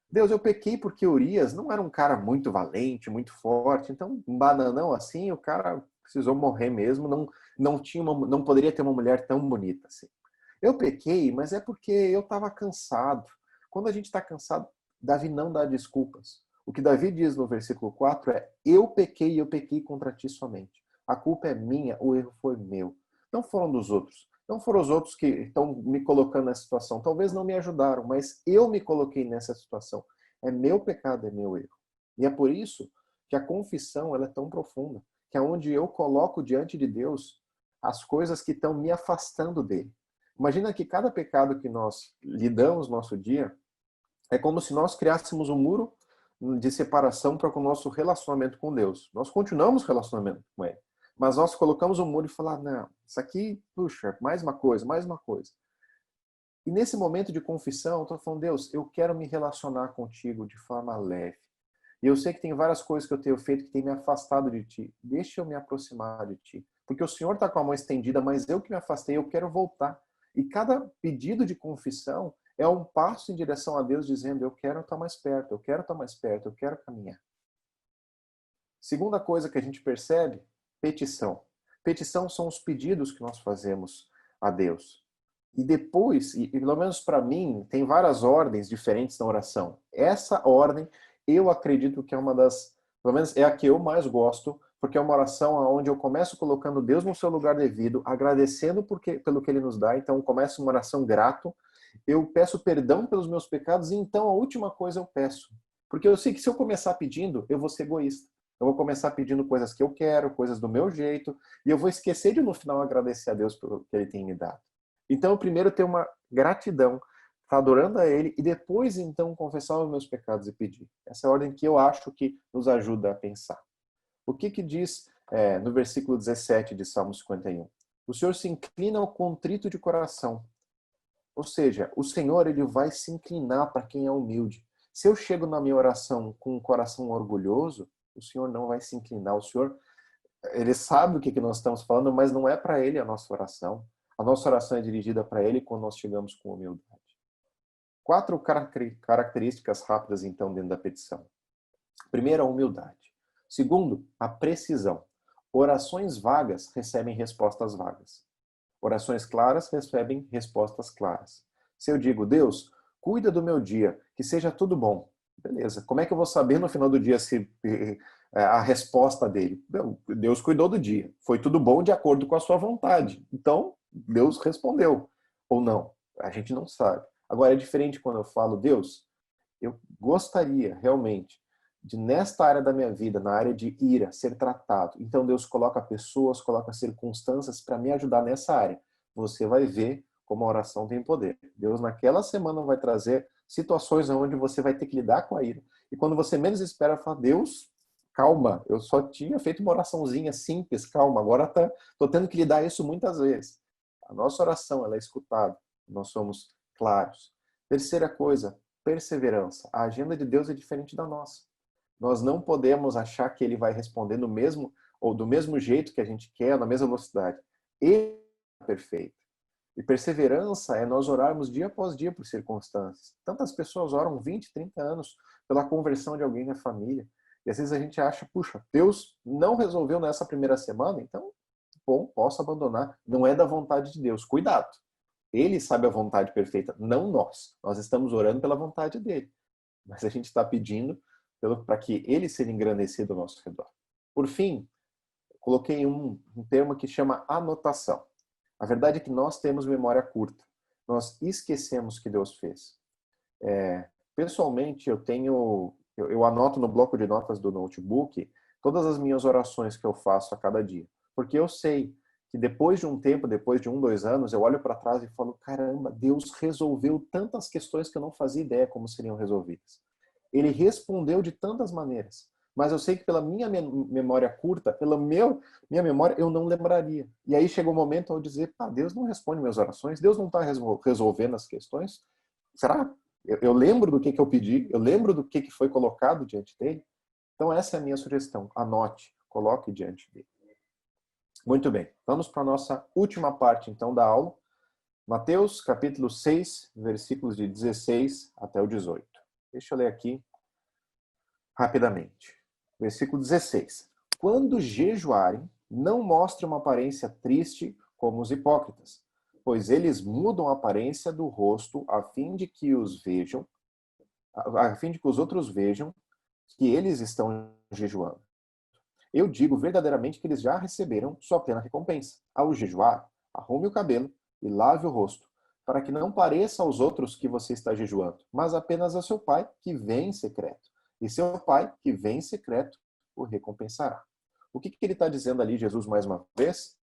Deus, eu pequei porque Urias não era um cara muito valente, muito forte. Então, um bananão assim, o cara precisou morrer mesmo. Não poderia ter uma mulher tão bonita assim. Eu pequei, mas é porque eu estava cansado. Quando a gente está cansado, Davi não dá desculpas. O que Davi diz no versículo 4 é, eu pequei contra ti somente. A culpa é minha, o erro foi meu. Não foram dos outros. Não foram os outros que estão me colocando nessa situação. Talvez não me ajudaram, mas eu me coloquei nessa situação. É meu pecado, é meu erro. E é por isso que a confissão ela é tão profunda. Que é onde eu coloco diante de Deus as coisas que estão me afastando dele. Imagina que cada pecado que nós lidamos no nosso dia é como se nós criássemos um muro de separação para o nosso relacionamento com Deus. Nós continuamos relacionamento com Ele. Mas nós colocamos um muro e falamos, não, isso aqui, puxa, mais uma coisa, mais uma coisa. E nesse momento de confissão, eu estou falando, Deus, eu quero me relacionar contigo de forma leve. E eu sei que tem várias coisas que eu tenho feito que tem me afastado de ti. Deixa eu me aproximar de ti. Porque o Senhor está com a mão estendida, mas eu que me afastei, eu quero voltar. E cada pedido de confissão é um passo em direção a Deus dizendo, eu quero estar mais perto, eu quero estar mais perto, eu quero caminhar. Segunda coisa que a gente percebe, petição. Petição são os pedidos que nós fazemos a Deus. E depois, e pelo menos para mim, tem várias ordens diferentes na oração. Essa ordem, eu acredito que é uma das, pelo menos é a que eu mais gosto, porque é uma oração onde eu começo colocando Deus no seu lugar devido, agradecendo pelo que Ele nos dá. Então, começo uma oração grato. Eu peço perdão pelos meus pecados e então a última coisa eu peço. Porque eu sei que se eu começar pedindo, eu vou ser egoísta. Eu vou começar pedindo coisas que eu quero, coisas do meu jeito, e eu vou esquecer de no final agradecer a Deus pelo que Ele tem me dado. Então, eu primeiro tenho uma gratidão, estar adorando a Ele, e depois, então, confessar os meus pecados e pedir. Essa é a ordem que eu acho que nos ajuda a pensar. O que diz no versículo 17 de Salmo 51? O Senhor se inclina ao contrito de coração. Ou seja, o Senhor ele vai se inclinar para quem é humilde. Se eu chego na minha oração com um coração orgulhoso, o Senhor não vai se inclinar. O Senhor, Ele sabe o que nós estamos falando, mas não é para Ele a nossa oração. A nossa oração é dirigida para Ele quando nós chegamos com humildade. 4 características rápidas, então, dentro da petição. Primeiro, a humildade. Segundo, a precisão. Orações vagas recebem respostas vagas. Orações claras recebem respostas claras. Se eu digo, Deus, cuida do meu dia, que seja tudo bom. Beleza. Como é que eu vou saber no final do dia se a resposta dele? Deus cuidou do dia. Foi tudo bom de acordo com a sua vontade. Então, Deus respondeu. Ou não. A gente não sabe. Agora, é diferente quando eu falo, Deus, eu gostaria realmente de, nesta área da minha vida, na área de ira, ser tratado. Então, Deus coloca pessoas, coloca circunstâncias para me ajudar nessa área. Você vai ver como a oração tem poder. Deus, naquela semana, vai trazer situações onde você vai ter que lidar com a ira. E quando você menos espera, fala, Deus, calma, eu só tinha feito uma oraçãozinha simples, calma, agora estou tendo que lidar isso muitas vezes. A nossa oração, ela é escutada. Nós somos claros. Terceira coisa, perseverança. A agenda de Deus é diferente da nossa. Nós não podemos achar que Ele vai responder no mesmo ou do mesmo jeito que a gente quer, na mesma velocidade. Ele é perfeito. E perseverança é nós orarmos dia após dia por circunstâncias. Tantas pessoas oram 20, 30 anos pela conversão de alguém na família. E às vezes a gente acha, puxa, Deus não resolveu nessa primeira semana, então, bom, posso abandonar. Não é da vontade de Deus. Cuidado. Ele sabe a vontade perfeita, não nós. Nós estamos orando pela vontade dele. Mas a gente está pedindo para que ele seja engrandecido ao nosso redor. Por fim, coloquei um termo que chama anotação. A verdade é que nós temos memória curta. Nós esquecemos o que Deus fez. Pessoalmente, eu anoto no bloco de notas do notebook todas as minhas orações que eu faço a cada dia. Porque eu sei que depois de um tempo, depois de 1, 2 anos, eu olho para trás e falo, caramba, Deus resolveu tantas questões que eu não fazia ideia como seriam resolvidas. Ele respondeu de tantas maneiras. Mas eu sei que pela minha memória curta, pela minha memória, eu não lembraria. E aí chegou o momento ao dizer, Deus não responde minhas orações, Deus não está resolvendo as questões. Será? Eu lembro do que eu pedi, eu lembro do que foi colocado diante dele. Então essa é a minha sugestão. Anote, coloque diante dele. Muito bem, vamos para a nossa última parte então da aula. Mateus capítulo 6, versículos de 16 até o 18. Deixa eu ler aqui rapidamente. Versículo 16. Quando jejuarem, não mostrem uma aparência triste como os hipócritas, pois eles mudam a aparência do rosto a fim de que os outros vejam que eles estão jejuando. Eu digo verdadeiramente que eles já receberam sua plena recompensa. Ao jejuar, arrume o cabelo e lave o rosto, para que não pareça aos outros que você está jejuando, mas apenas ao seu pai que vem em secreto. E seu pai que vem em secreto o recompensará. O que ele está dizendo ali, Jesus, mais uma vez?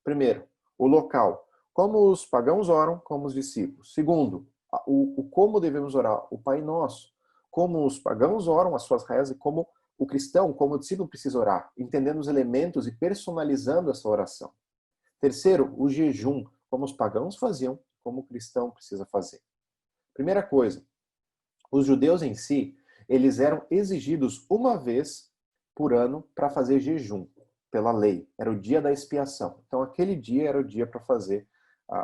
Primeiro, o local. Como os pagãos oram, como os discípulos. Segundo, o como devemos orar, o Pai Nosso. Como os pagãos oram as suas rezas e como o cristão, como o discípulo precisa orar, entendendo os elementos e personalizando essa oração. Terceiro, o jejum, como os pagãos faziam, como o cristão precisa fazer. Primeira coisa, os judeus em si, eles eram exigidos uma vez por ano para fazer jejum. pela lei. Era o dia da expiação. Então, aquele dia era o dia para fazer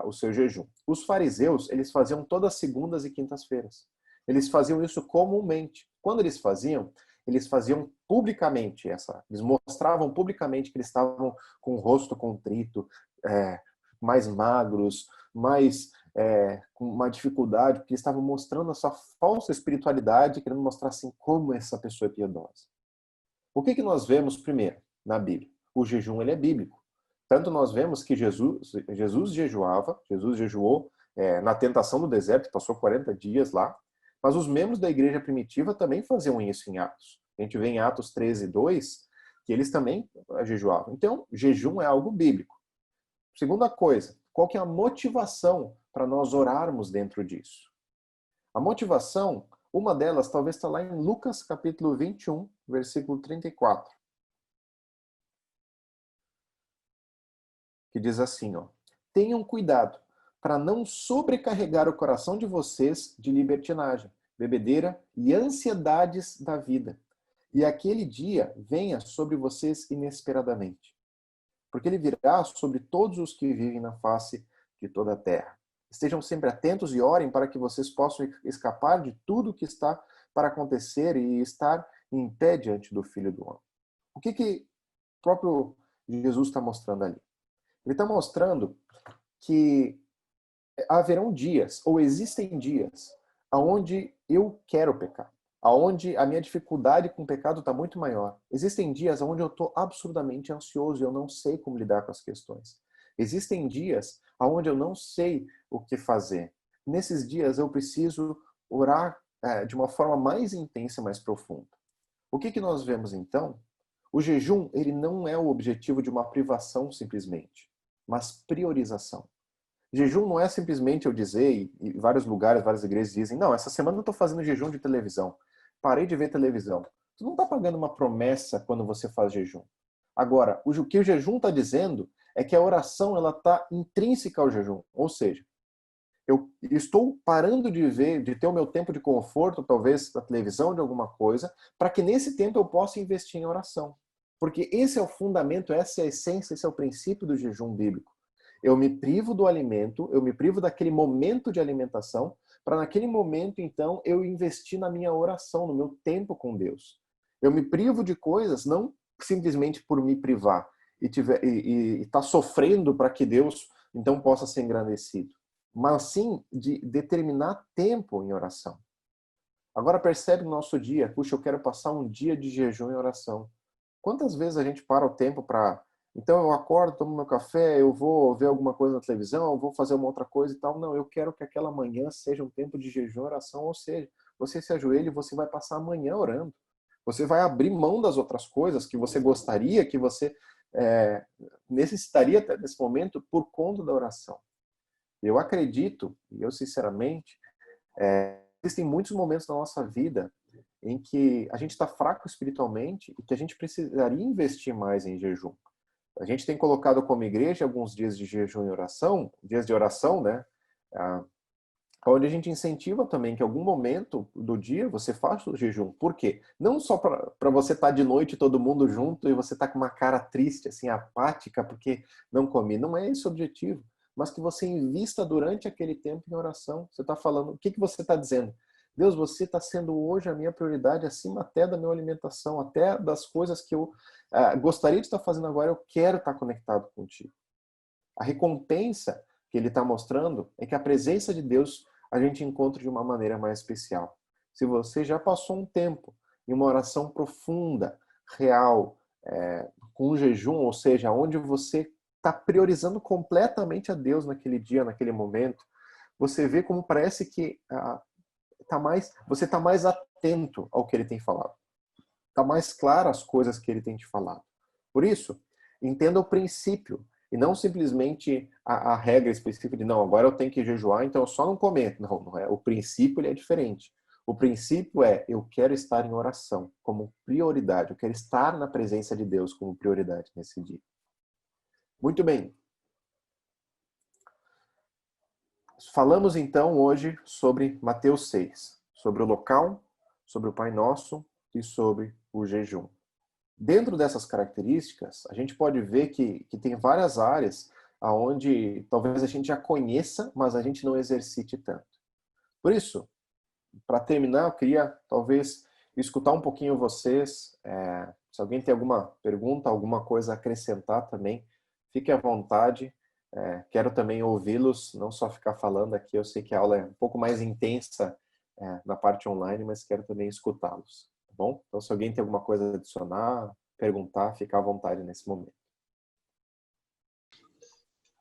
o seu jejum. Os fariseus, eles faziam todas as segundas e quintas-feiras. Eles faziam isso comumente. Quando eles faziam publicamente eles mostravam publicamente que eles estavam com o rosto contrito, mais magros, mais com uma dificuldade, porque eles estavam mostrando a sua falsa espiritualidade, querendo mostrar assim como essa pessoa é piedosa. O que nós vemos primeiro na Bíblia? O jejum, ele é bíblico. Tanto nós vemos que Jesus jejuou na tentação do deserto, passou 40 dias lá, mas os membros da igreja primitiva também faziam isso em Atos. A gente vê em Atos 13:2 que eles também jejuavam. Então, jejum é algo bíblico. Segunda coisa, qual que é a motivação para nós orarmos dentro disso? A motivação, uma delas talvez está lá em Lucas capítulo 21, versículo 34. Que diz assim, ó: tenham cuidado para não sobrecarregar o coração de vocês de libertinagem, bebedeira e ansiedades da vida. E aquele dia venha sobre vocês inesperadamente. Porque ele virá sobre todos os que vivem na face de toda a terra. Estejam sempre atentos e orem para que vocês possam escapar de tudo que está para acontecer e estar em pé diante do Filho do Homem. O que o próprio Jesus está mostrando ali? Ele está mostrando que haverão dias, ou existem dias, onde eu quero pecar, onde a minha dificuldade com o pecado está muito maior. Existem dias onde eu estou absurdamente ansioso e eu não sei como lidar com as questões. Existem dias onde eu não sei o que fazer. Nesses dias eu preciso orar de uma forma mais intensa, mais profunda. O que nós vemos então? O jejum, ele não é o objetivo de uma privação simplesmente, mas priorização. Jejum não é simplesmente eu dizer, e vários lugares, várias igrejas dizem, não, essa semana eu estou fazendo jejum de televisão. Parei de ver televisão. Tu não está pagando uma promessa quando você faz jejum. Agora, o que o jejum está dizendo é que a oração ela está intrínseca ao jejum. Ou seja, eu estou parando de ter o meu tempo de conforto, talvez da televisão, de alguma coisa, para que nesse tempo eu possa investir em oração. Porque esse é o fundamento, essa é a essência, esse é o princípio do jejum bíblico. Eu me privo do alimento, eu me privo daquele momento de alimentação, para naquele momento, então, eu investir na minha oração, no meu tempo com Deus. Eu me privo de coisas, não simplesmente por me privar e estar sofrendo para que Deus, então, possa ser engrandecido, mas sim de determinar tempo em oração. Agora percebe no nosso dia, puxa, eu quero passar um dia de jejum e oração. Quantas vezes a gente para o tempo para... Então eu acordo, tomo meu café, eu vou ver alguma coisa na televisão, eu vou fazer uma outra coisa e tal. Não, eu quero que aquela manhã seja um tempo de jejum e oração, ou seja, você se ajoelha e você vai passar a manhã orando. Você vai abrir mão das outras coisas que você gostaria, que você necessitaria nesse momento por conta da oração. Eu acredito, e eu sinceramente, existem muitos momentos na nossa vida em que a gente está fraco espiritualmente e que a gente precisaria investir mais em jejum. A gente tem colocado como igreja alguns dias de jejum e oração, dias de oração, né? Onde a gente incentiva também que em algum momento do dia você faça o jejum. Por quê? Não só para você estar de noite todo mundo junto e você estar com uma cara triste, assim, apática, porque não comi. Não é esse o objetivo. Mas que você invista durante aquele tempo em oração. Você está falando, o que você está dizendo? Deus, você está sendo hoje a minha prioridade, acima até da minha alimentação, até das coisas que eu gostaria de estar fazendo agora, eu quero estar conectado contigo. A recompensa que ele está mostrando é que a presença de Deus a gente encontra de uma maneira mais especial. Se você já passou um tempo em uma oração profunda, real, com um jejum, ou seja, onde você está priorizando completamente a Deus naquele dia, naquele momento, você vê como parece que você está mais atento ao que ele tem falado. Está mais claro as coisas que ele tem te falado. Por isso, entenda o princípio e não simplesmente a regra específica de não, agora eu tenho que jejuar, então eu só não comer. Não, não é. O princípio ele é diferente. O princípio é, eu quero estar em oração como prioridade. Eu quero estar na presença de Deus como prioridade nesse dia. Muito bem. Falamos então hoje sobre Mateus 6. Sobre o local, sobre o Pai Nosso e sobre o jejum. Dentro dessas características, a gente pode ver que tem várias áreas onde talvez a gente já conheça, mas a gente não exercite tanto. Por isso, para terminar, eu queria talvez escutar um pouquinho vocês. Se alguém tem alguma pergunta, alguma coisa a acrescentar também, fique à vontade. Quero também ouvi-los, não só ficar falando aqui. Eu sei que a aula é um pouco mais intensa na parte online, mas quero também escutá-los. Tá bom? Então, se alguém tem alguma coisa a adicionar, perguntar, fica à vontade nesse momento.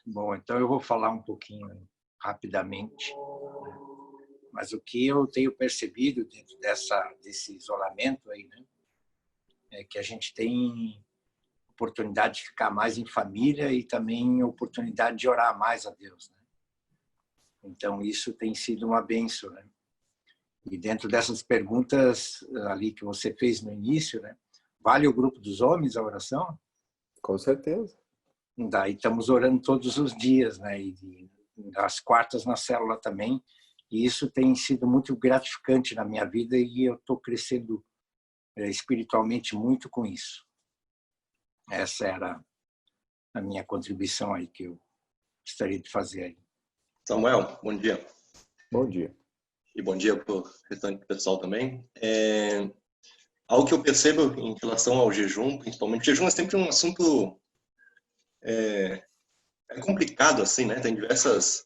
Bom, então eu vou falar um pouquinho rapidamente, mas o que eu tenho percebido dentro desse isolamento aí, né, é que a gente tem oportunidade de ficar mais em família e também oportunidade de orar mais a Deus, né? Então isso tem sido uma bênção, né? E dentro dessas perguntas ali que você fez no início, né, vale o grupo dos homens a oração?
Com certeza.
Daí estamos orando todos os dias, né? E às quartas na célula também. E isso tem sido muito gratificante na minha vida e eu estou crescendo espiritualmente muito com isso. Essa era a minha contribuição aí que eu gostaria de fazer aí.
Samuel, bom dia.
Bom dia.
E bom dia para o restante do pessoal também. Algo que eu percebo em relação ao jejum, principalmente, o jejum é sempre um assunto complicado, assim, né? Tem diversas...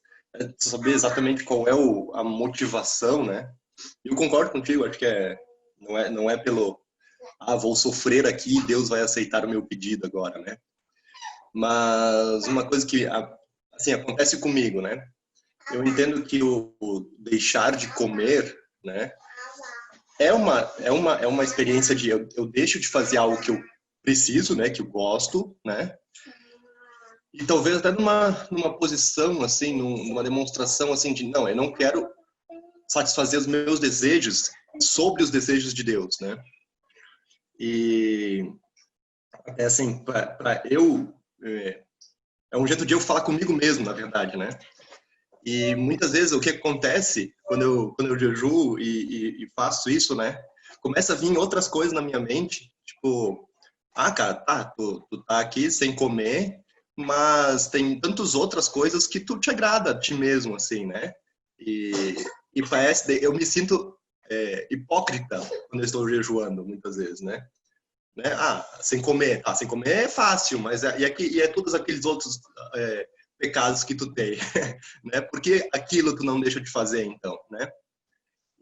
saber exatamente qual é a motivação, né? Eu concordo contigo, acho que não é pelo... vou sofrer aqui e Deus vai aceitar o meu pedido agora, né? Mas uma coisa que, assim, acontece comigo, né? Eu entendo que o deixar de comer, né, é uma experiência de eu deixo de fazer algo que eu preciso, né, que eu gosto, né, e talvez até numa posição assim, numa demonstração assim de não, eu não quero satisfazer os meus desejos sobre os desejos de Deus, né, e assim para eu é um jeito de eu falar comigo mesmo, na verdade, né. E muitas vezes o que acontece quando eu jejuo e faço isso, né? Começa a vir outras coisas na minha mente, tipo, cara, tá, tu tá aqui sem comer, mas tem tantas outras coisas que tu te agrada a ti mesmo, assim, né? E parece, eu me sinto hipócrita quando eu estou jejuando, muitas vezes, né? Sem comer. Sem comer é fácil, mas é todos aqueles outros pecados que tu tem, né? Por que aquilo tu não deixa de fazer, então, né?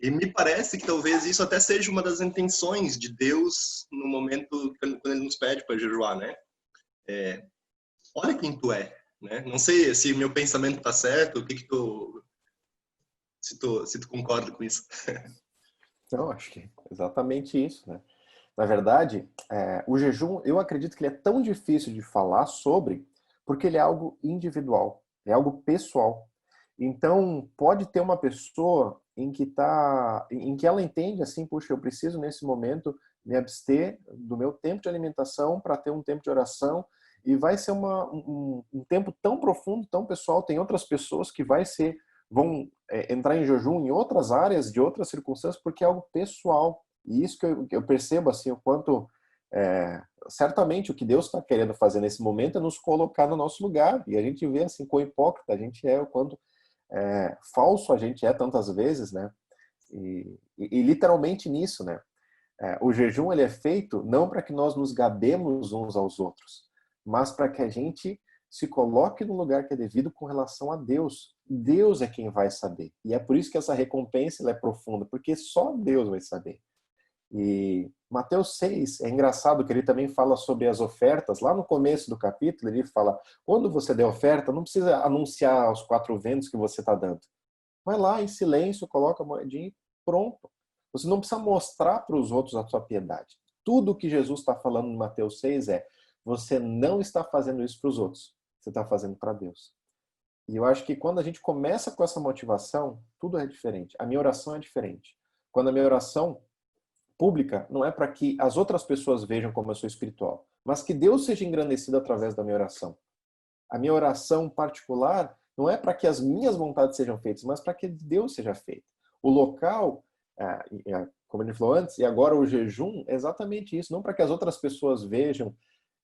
E me parece que talvez isso até seja uma das intenções de Deus no momento quando Ele nos pede para jejuar, né? Olha quem tu é, né? Não sei se o meu pensamento tá certo, o que tu... Se tu concorda com isso.
Não, acho que é exatamente isso, né? Na verdade, o jejum, eu acredito que ele é tão difícil de falar sobre, porque ele é algo individual, é algo pessoal. Então, pode ter uma pessoa em que ela entende assim, puxa, eu preciso nesse momento me abster do meu tempo de alimentação para ter um tempo de oração, e vai ser um tempo tão profundo, tão pessoal. Tem outras pessoas que vão entrar em jejum em outras áreas, de outras circunstâncias, porque é algo pessoal. E isso que eu percebo, assim, o quanto certamente o que Deus está querendo fazer nesse momento é nos colocar no nosso lugar. E a gente vê, assim, quão hipócrita a gente é, o quanto falso a gente é tantas vezes, né? E literalmente nisso, né? O jejum, ele é feito não para que nós nos gabemos uns aos outros, mas para que a gente se coloque no lugar que é devido com relação a Deus. Deus é quem vai saber. E é por isso que essa recompensa ela é profunda, porque só Deus vai saber. E Mateus 6, é engraçado que ele também fala sobre as ofertas. Lá no começo do capítulo, ele fala, quando você der oferta, não precisa anunciar aos quatro ventos que você está dando. Vai lá em silêncio, coloca a moedinha e pronto. Você não precisa mostrar para os outros a sua piedade. Tudo que Jesus está falando em Mateus 6 você não está fazendo isso para os outros. Você está fazendo para Deus. E eu acho que quando a gente começa com essa motivação, tudo é diferente. A minha oração é diferente. Quando a minha oração pública não é para que as outras pessoas vejam como eu sou espiritual, mas que Deus seja engrandecido através da minha oração. A minha oração particular não é para que as minhas vontades sejam feitas, mas para que Deus seja feito. O local, como a gente falou antes, e agora o jejum é exatamente isso, não para que as outras pessoas vejam.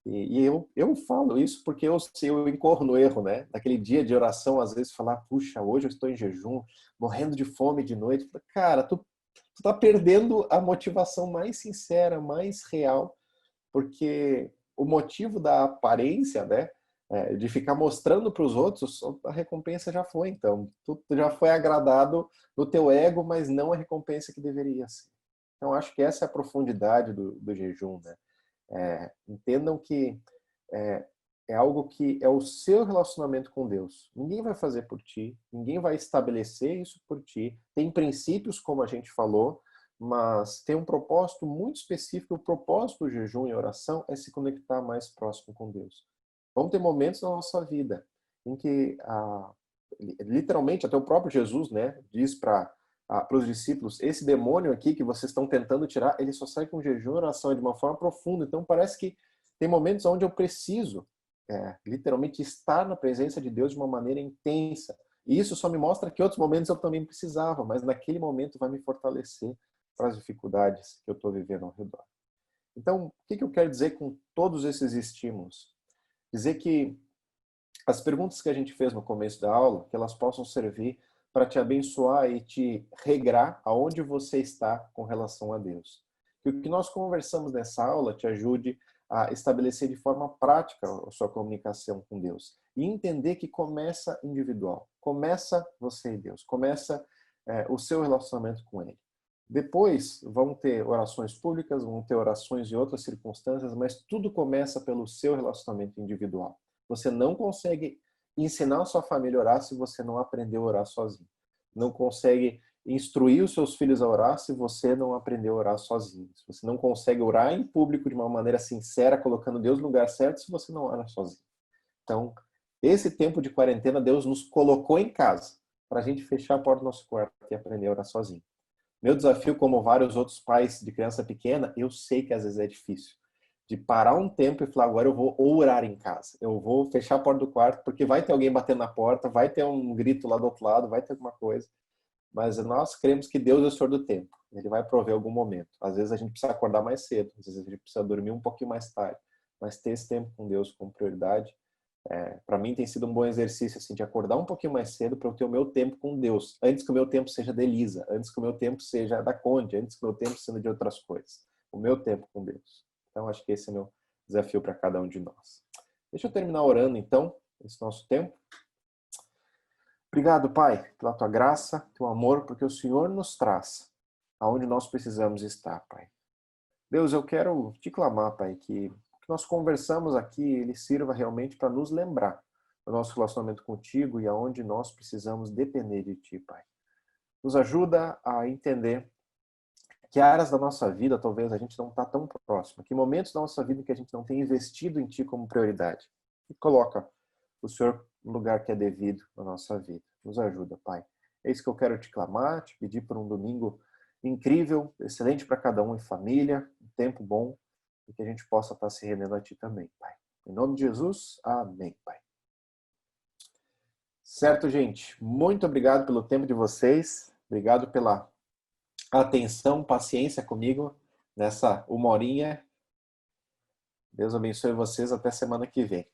E eu falo isso porque eu incorro no erro, né? Naquele dia de oração, às vezes falar, puxa, hoje eu estou em jejum, morrendo de fome de noite. Cara, tu tá perdendo a motivação mais sincera, mais real, porque o motivo da aparência, né? De ficar mostrando para os outros, a recompensa já foi. Então, tu já foi agradado no teu ego, mas não a recompensa que deveria ser. Então, acho que essa é a profundidade do jejum, né? Entendam que é algo que é o seu relacionamento com Deus. Ninguém vai fazer por ti, ninguém vai estabelecer isso por ti. Tem princípios, como a gente falou, mas tem um propósito muito específico. O propósito do jejum e oração é se conectar mais próximo com Deus. Vão ter momentos na nossa vida em que, literalmente, até o próprio Jesus, né, diz para os discípulos, esse demônio aqui que vocês estão tentando tirar, ele só sai com jejum e oração de uma forma profunda. Então parece que tem momentos onde eu preciso, literalmente, estar na presença de Deus de uma maneira intensa. E isso só me mostra que outros momentos eu também precisava, mas naquele momento vai me fortalecer para as dificuldades que eu estou vivendo ao redor. Então, o que eu quero dizer com todos esses estímulos? Dizer que as perguntas que a gente fez no começo da aula, que elas possam servir para te abençoar e te regrar aonde você está com relação a Deus. Que o que nós conversamos nessa aula te ajude a estabelecer de forma prática a sua comunicação com Deus. E entender que começa individual. Começa você e Deus. Começa o seu relacionamento com Ele. Depois vão ter orações públicas, vão ter orações em outras circunstâncias, mas tudo começa pelo seu relacionamento individual. Você não consegue ensinar a sua família a orar se você não aprendeu a orar sozinho. Não consegue instruir os seus filhos a orar se você não aprendeu a orar sozinho. Você não consegue orar em público de uma maneira sincera, colocando Deus no lugar certo, se você não ora sozinho. Então, esse tempo de quarentena, Deus nos colocou em casa para a gente fechar a porta do nosso quarto e aprender a orar sozinho. Meu desafio, como vários outros pais de criança pequena, eu sei que às vezes é difícil. De parar um tempo e falar, agora eu vou orar em casa. Eu vou fechar a porta do quarto, porque vai ter alguém batendo na porta, vai ter um grito lá do outro lado, vai ter alguma coisa. Mas nós cremos que Deus é o Senhor do tempo. Ele vai prover algum momento. Às vezes a gente precisa acordar mais cedo, às vezes a gente precisa dormir um pouquinho mais tarde. Mas ter esse tempo com Deus como prioridade, para mim tem sido um bom exercício assim, de acordar um pouquinho mais cedo para eu ter o meu tempo com Deus. Antes que o meu tempo seja de Elisa, antes que o meu tempo seja da Conde, antes que o meu tempo seja de outras coisas. O meu tempo com Deus. Então acho que esse é o meu desafio para cada um de nós. Deixa eu terminar orando então, esse nosso tempo. Obrigado, Pai, pela Tua graça, Teu amor, porque o Senhor nos traz aonde nós precisamos estar, Pai. Deus, eu quero te clamar, Pai, que o que nós conversamos aqui, ele sirva realmente para nos lembrar do nosso relacionamento contigo e aonde nós precisamos depender de Ti, Pai. Nos ajuda a entender que áreas da nossa vida talvez a gente não está tão próximo, que momentos da nossa vida que a gente não tem investido em Ti como prioridade. E coloca o Senhor no lugar que é devido na nossa vida. Nos ajuda, Pai. É isso que eu quero te clamar, te pedir por um domingo incrível, excelente para cada um em família, um tempo bom, e que a gente possa estar se rendendo a Ti também, Pai. Em nome de Jesus, amém, Pai. Certo, gente? Muito obrigado pelo tempo de vocês. Obrigado pela atenção, paciência comigo nessa 1 horinha. Deus abençoe vocês. Até semana que vem.